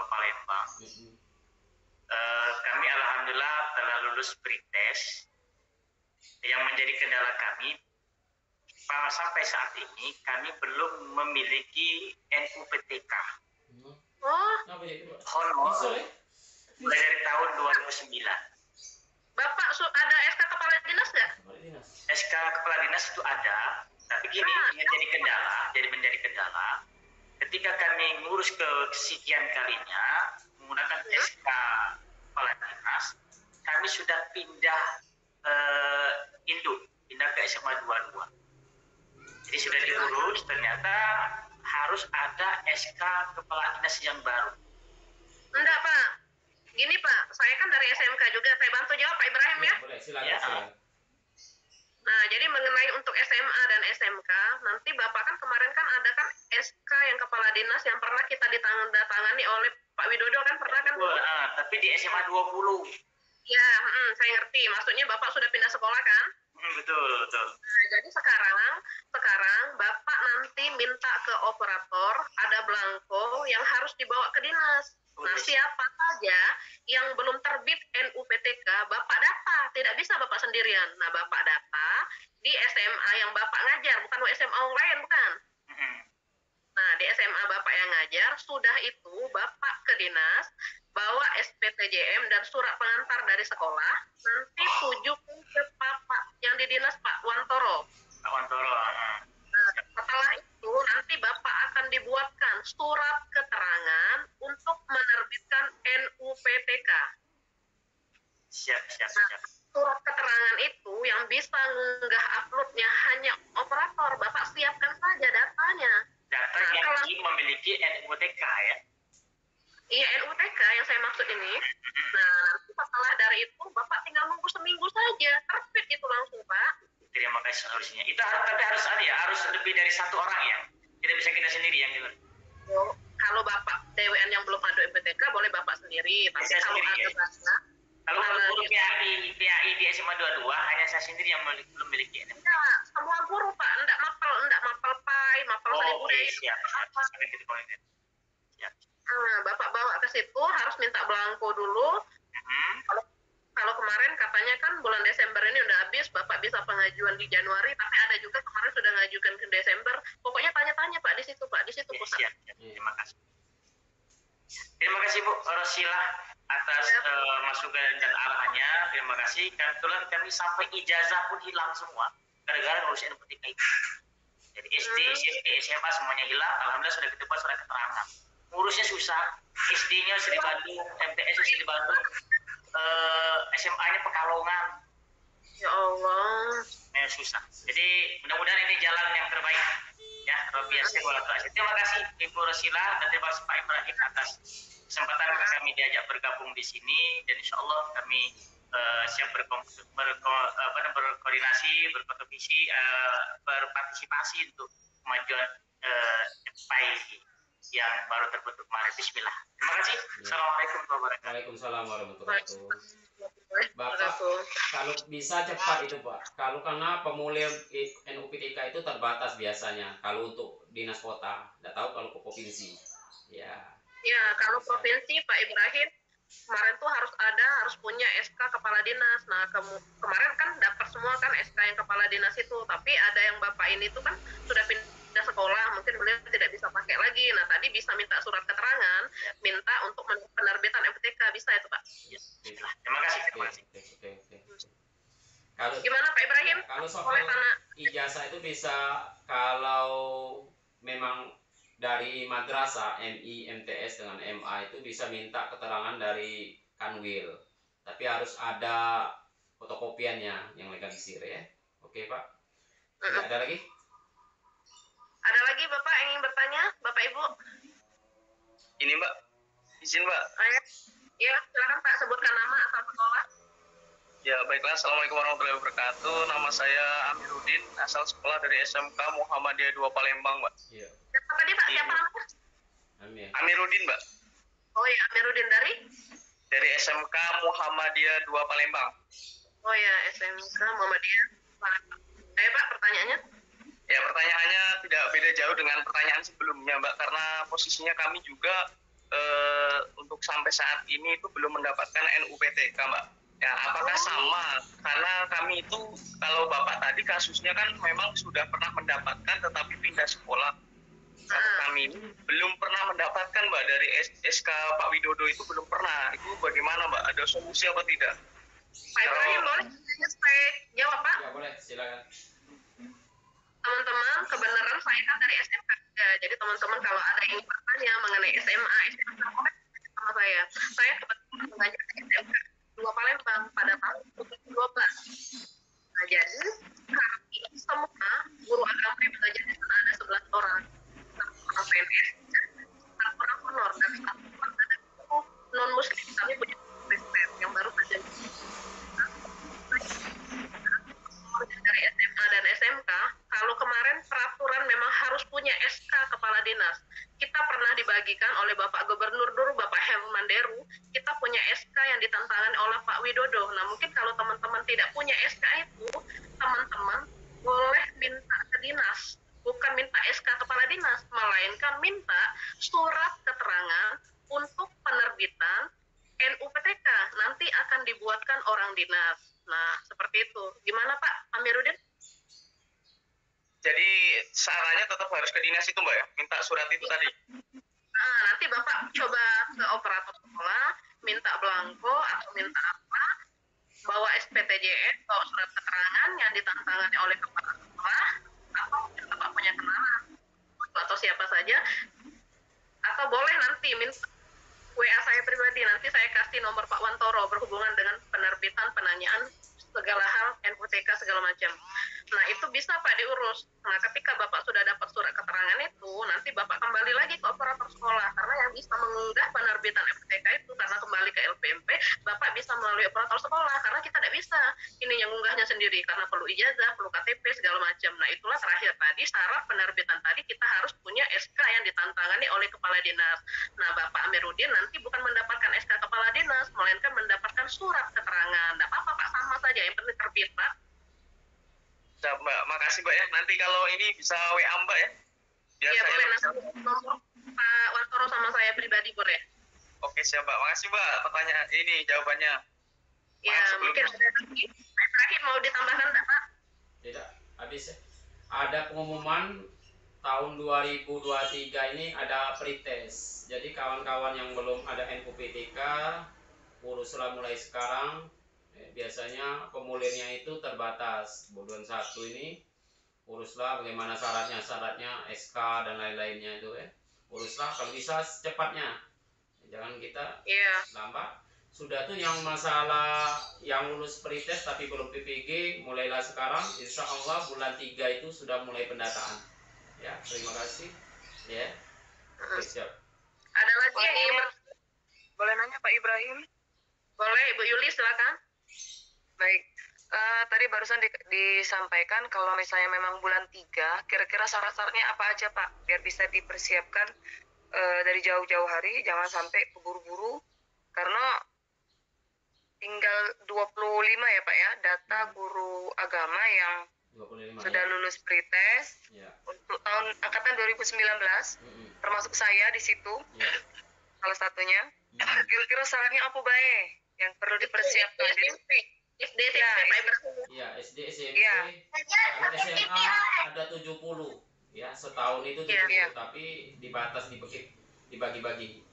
Palembang. Mm-mm. Kami alhamdulillah telah lulus pretest. Yang menjadi kendala kami sampai saat ini kami belum memiliki NUPTK Oh, Apa ya itu, Pak? honor Bisa ya? mulai dari tahun 2009. Bapak ada SK Kepala Dinas nggak? Kepala dinas. SK Kepala Dinas itu ada, tapi gini menjadi kendala. Ketika kami ngurus ke sekian kalinya menggunakan SK Kepala Dinas, kami sudah pindah pindah ke SMA 22. Jadi sudah diurus, ternyata harus ada SK Kepala Dinas yang baru. Enggak, Pak. Gini, Pak. Saya kan dari SMK juga. Saya bantu jawab, Pak Ibrahim ya. Boleh, silakan. Ya. silakan. Nah, jadi mengenai untuk SMA dan SMK, nanti Bapak kan kemarin kan ada kan SK yang Kepala Dinas yang pernah kita ditandatangani oleh Pak Widodo kan pernah kan? Bu? Tapi di SMA 20. Ya, saya ngerti. Maksudnya Bapak sudah pindah sekolah kan? Betul. Nah, jadi sekarang Bapak nanti minta ke operator ada belangko yang harus dibawa ke dinas. Nah, siapa saja yang belum terbit NUPTK, Bapak data. Tidak bisa Bapak sendirian. Nah, Bapak data di SMA yang Bapak ngajar, bukan SMA lain, bukan? Nah, di SMA Bapak yang ngajar, sudah itu Bapak ke dinas, bawa SPTJM dan surat pengantar dari sekolah, nanti tujukan ke Bapak yang di dinas Pak Wantoro. Pak Wantoro. Nah, setelah itu nanti Bapak akan dibuatkan surat keterangan untuk menerbitkan NUPTK. Siap. Nah, surat keterangan itu yang bisa mengunggah uploadnya hanya operator. Bapak siapkan saja datanya. Data Nah, yang kalau- memiliki NUPTK ya. Iya, NUTK yang saya maksud ini. Nah, nanti setelah dari itu Bapak tinggal nunggu seminggu saja. Terbit itu langsung, Pak. Terima kasih solusinya. Itu harus lebih dari satu orang ya. Tidak bisa kita sendiri yang gitu. Kalau Bapak DWN yang belum ada NUPTK boleh Bapak sendiri. Tapi Saya kalau sendiri, ada ya. bahasa, Kalau guru PAI di SMA 22 hanya saya sendiri yang belum memiliki NUPTK. enggak, semua guru Pak, enggak mapel PAI, mapel Seni oke, Budaya. siap. Sampai gitu koordinir. Siap. Nah, Bapak bawa ke situ harus minta belangko dulu. Kalau kemarin katanya kan bulan Desember ini udah habis, Bapak bisa pengajuan di Januari, tapi ada juga kemarin sudah ngajukan ke Desember. Pokoknya tanya-tanya Pak di situ pusat. Siap. Terima kasih. Terima kasih Bu Rosila atas masukan dan arahannya. Terima kasih. Kebetulan kami sampai ijazah pun hilang semua gara-gara ngurusin NPTK itu. Jadi SD, SMP, SMA semuanya hilang. Alhamdulillah sudah ketebas surat keterangan. Ngurusnya susah. SD-nya di Bandung, MTS-nya di Bandung, SMA-nya Pekalongan. Ya Allah. Susah. Jadi mudah-mudahan ini jalan yang terbaik. Ya, Robiasih wabarakatuh. Terima kasih Ibu Rosila dan terima kasih Pak Ibrahim atas kesempatan kami diajak bergabung di sini, dan insya Allah kami siap berkoordinasi, berkompetisi, berpartisipasi untuk kemajuan PAI yang baru terbentuk kemarin. Bismillah. Terima kasih. Assalamualaikum warahmatullahi wabarakatuh. Waalaikumsalam warahmatullahi wabarakatuh. Bapak, kalau bisa cepat itu Pak. Kalau karena pemulihan NUPTK itu terbatas biasanya. Kalau untuk dinas kota, tidak tahu kalau ke provinsi. Ya. Ya, kalau provinsi Pak Ibrahim kemarin tuh harus punya SK kepala dinas. Nah, kemarin kan dapat semua kan SK yang kepala dinas itu, tapi ada yang Bapak ini tuh kan sudah pindah sekolah, mungkin beliau tidak bisa pakai lagi. Nah, tadi bisa minta surat keterangan, minta untuk penerbitan MPTK, bisa itu Pak? Ya. Terima kasih. Oke. Kalau, gimana Pak Ibrahim? Kalau soal ijazah itu bisa kalau memang dari madrasah MI, MTS dengan MA itu bisa minta keterangan dari Kanwil, tapi harus ada fotokopiannya yang legalisir ya. Oke Pak. Ada lagi? Ada lagi Bapak yang ingin bertanya, Bapak Ibu? Ini Mbak, izin Mbak. Ya, silakan Pak, sebutkan nama asal sekolah. Ya baiklah, Assalamualaikum warahmatullahi wabarakatuh. Nama saya Amiruddin, asal sekolah dari SMK Muhammadiyah 2 Palembang, Mbak. Iya. Siapa tadi Pak? Siapa namanya? Amiruddin, Mbak. Oh ya, Amiruddin dari SMK Muhammadiyah 2 Palembang. Oh ya, SMK Muhammadiyah. Ayo Pak, pertanyaannya? Ya, pertanyaannya tidak beda jauh dengan pertanyaan sebelumnya, Mbak, karena posisinya kami juga untuk sampai saat ini itu belum mendapatkan NUPTK, Mbak. Ya, apakah sama? Karena kami itu, kalau Bapak tadi kasusnya kan memang sudah pernah mendapatkan tetapi pindah sekolah. Kalau kami ini belum pernah mendapatkan, Mbak, dari SK Pak Widodo itu belum pernah. Itu bagaimana, Mbak? Ada solusi apa tidak? Pak Ibrahim, boleh saya jawab, Pak? Ya, boleh, silakan. Teman-teman, kebenaran saya kan dari SMK. Jadi teman-teman kalau ada yang bertanya mengenai SMA, boleh sama saya. Saya kebetulan mengajar di SMK 2 Palembang pada tahun 2012. Nah, jadi kami semua guru agama yang mengajar di sana ada 11 orang. 1 orang PNS, 1 orang honor, dan 1 orang ada guru non-muslim. Kami punya Kristen yang baru saja dari SMA dan SMK. Kalau kemarin peraturan memang harus punya SK kepala dinas. Kita pernah dibagikan oleh Bapak Gubernur dulu, Bapak Herman Deru, kita punya SK yang ditantangani oleh Pak Widodo. Nah, mungkin kalau teman-teman tidak punya SK itu, teman-teman boleh minta ke dinas. Bukan minta SK kepala dinas, melainkan minta surat keterangan untuk penerbitan NUPTK. Nanti akan dibuatkan orang dinas. Nah, seperti itu. Gimana Pak Amiruddin? Jadi sarannya tetap harus ke dinas itu, Mbak, ya? Minta surat itu tadi? Nah, nanti Bapak coba ke operator sekolah, minta belangko atau minta apa, bawa SPTJS, bawa surat keterangan yang ditantangani oleh kepala sekolah, atau Bapak punya kenalan, atau siapa saja, atau boleh nanti minta WA saya pribadi, nanti saya kasih nomor Pak Wantoro berhubungan dengan penerbitan penanyaan segala hal, NUPTK segala macam. Nah, itu bisa Pak diurus. Nah, ketika Bapak sudah dapat surat keterangan itu, nanti Bapak kembali lagi ke operator sekolah, karena yang bisa mengunggah penerbitan NUPTK itu, karena kembali ke LPMP, Bapak bisa melalui operator sekolah, karena kita tidak bisa ini yang mengunggahnya sendiri, karena perlu ijazah, perlu KTP, segala macam. Nah, itulah terakhir tadi, syarat penerbitan tadi, kita harus punya SK yang ditantangani oleh kepala dinas. Nah, Bapak Amiruddin nanti bukan mendapatkan SK kepala dinas, melainkan mendapatkan surat keterangan. Tidak apa-apa Pak, sama saja, yang penting terbit Pak. Mbak, makasih Mbak ya. Nanti kalau ini bisa WA Mbak ya. Biar Iya saya boleh, nanti nomor Pak Wantoro sama saya pribadi boleh. Oke siap Mbak. Makasih Mbak pertanyaan ini jawabannya. Ya Maaf sebelumnya. mungkin ada lagi. Pak Ibrahim mau ditambahkan nggak Pak? Tidak, habis. Ada pengumuman tahun 2023 ini ada pretest. Jadi kawan-kawan yang belum ada NUPTK uruslah mulai sekarang. Biasanya formulirnya itu terbatas. Bodohan 1 ini uruslah bagaimana syaratnya SK dan lain-lainnya itu ya. Uruslah kalau bisa secepatnya. Jangan kita lambat. Sudah tuh yang masalah yang lulus pretest tapi belum PPG, mulailah sekarang. Insya Allah bulan 3 itu sudah mulai pendataan. Ya, terima kasih. Ya, oke, siap. Ada lagi yang ingin Boleh nanya Pak Ibrahim? boleh Ibu Yuli silakan. Baik. Tadi barusan disampaikan kalau misalnya memang bulan 3, kira-kira syarat-syaratnya apa aja Pak? Biar bisa dipersiapkan dari jauh-jauh hari, jangan sampai keburu-buru. Karena tinggal 25 ya Pak ya, data guru agama yang 25, sudah lulus pretest untuk tahun angkatan 2019, termasuk saya di situ, salah satunya. Kira-kira syaratnya apa baik yang perlu dipersiapkan? SD, SMP, Pak Ibrahim. Iya, SD, SMP. Kalau SMA ada 70. Ya, setahun itu 70, tapi dibatas dibagi-bagi.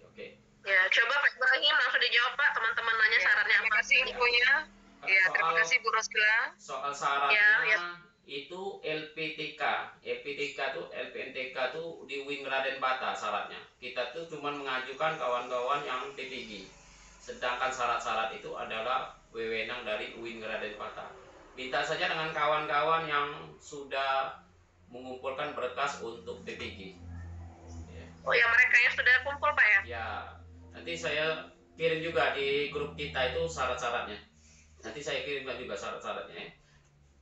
Oke. Ya, coba Pak Ibrahim langsung dijawab Pak, teman-teman nanya syaratnya apa. Terima kasih infonya. Ya, terima kasih Bu Rosila. Soal syaratnya itu LPTK. LPTK tuh LPNTK tuh di Wing Raden Bata syaratnya. Kita tuh cuma mengajukan kawan-kawan yang PPG. Sedangkan syarat-syarat itu adalah wewenang dari Wing Raden Bata. Minta saja dengan kawan-kawan yang sudah mengumpulkan berkas untuk PPG. Oh ya, mereka yang sudah kumpul Pak ya? Ya, nanti saya kirim juga di grup kita itu syarat-syaratnya. Nanti saya kirim juga syarat-syaratnya.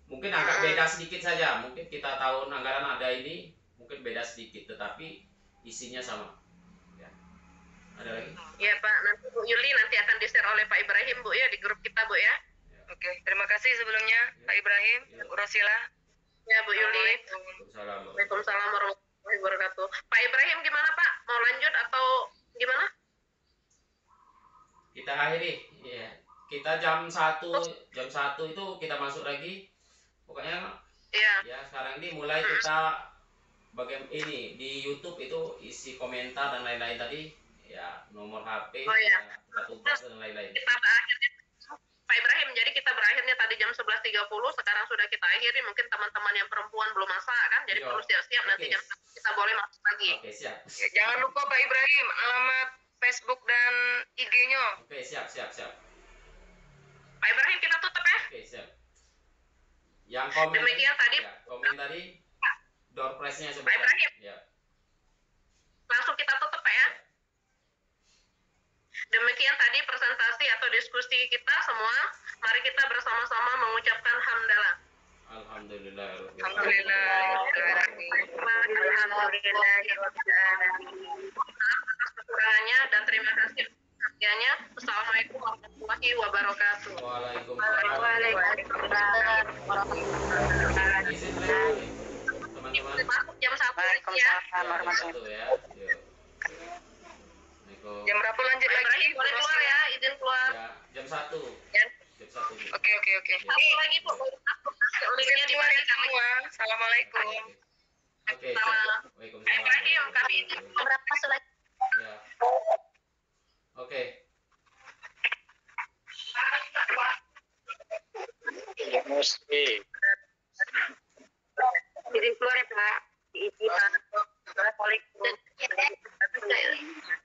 Mungkin agak beda sedikit saja. Mungkin kita tahun anggaran ada ini, mungkin beda sedikit, tetapi isinya sama. Ya. Ada lagi? Ya Pak, nanti Bu Yuli nanti akan di-share oleh Pak Ibrahim Bu ya di grup kita Bu ya. Oke, terima kasih sebelumnya Pak Ibrahim, Bu Rosila. Ya Bu Yuli. Waalaikumsalam warahmatullahi wabarakatuh. Pak Ibrahim gimana Pak? Mau lanjut atau gimana? Kita akhiri. Ya. Kita jam 1 itu kita masuk lagi. Pokoknya ya sekarang ini mulai kita bagian ini di YouTube itu isi komentar dan lain-lain tadi. Ya, nomor HP, tugas dan lain-lain. Kita berakhirnya Pak Ibrahim, jadi kita berakhirnya tadi jam 11.30, sekarang sudah kita akhiri. Mungkin teman-teman yang perempuan belum masak kan, jadi perlu siap-siap. Nanti jam 1 kita boleh masuk lagi. Oke, siap. Ya, jangan lupa Pak Ibrahim, alamat Facebook dan IG-nya. Oke, siap. Pak Ibrahim, kita tutup ya. Oke, siap. Yang komen demikian tadi. Ya, komen tadi door prize-nya Pak Ibrahim. Ya. Langsung kita tutup Pak ya. Demikian tadi presentasi atau diskusi kita semua. Mari kita bersama-sama mengucapkan hamdalah. Alhamdulillah. Kekurangannya dan terima kasih perhatiannya. Assalamualaikum warahmatullahi wabarakatuh. Waalaikumsalam. Masuk jam 1 ya. Jam berapa lanjut lagi? Boleh keluar ya, izin keluar. Ya, jam 1. Oke. Satu lagi Bu, linknya diberikan semua. Assalamualaikum. Oke. Waalaikumsalam. Ibrahim, kami izin berapa masuk lagi? Ya. Oke. Izin keluar ya Pak. Izin Pak. Assalamualaikum.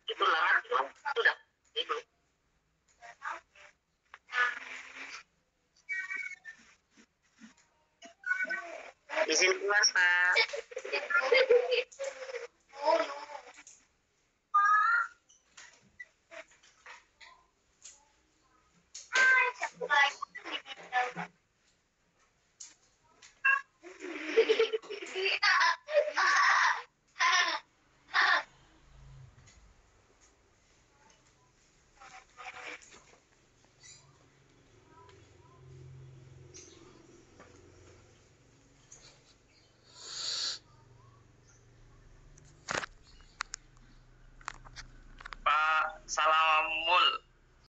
Itu lama sudah. Ibu. Izin keluar Pak.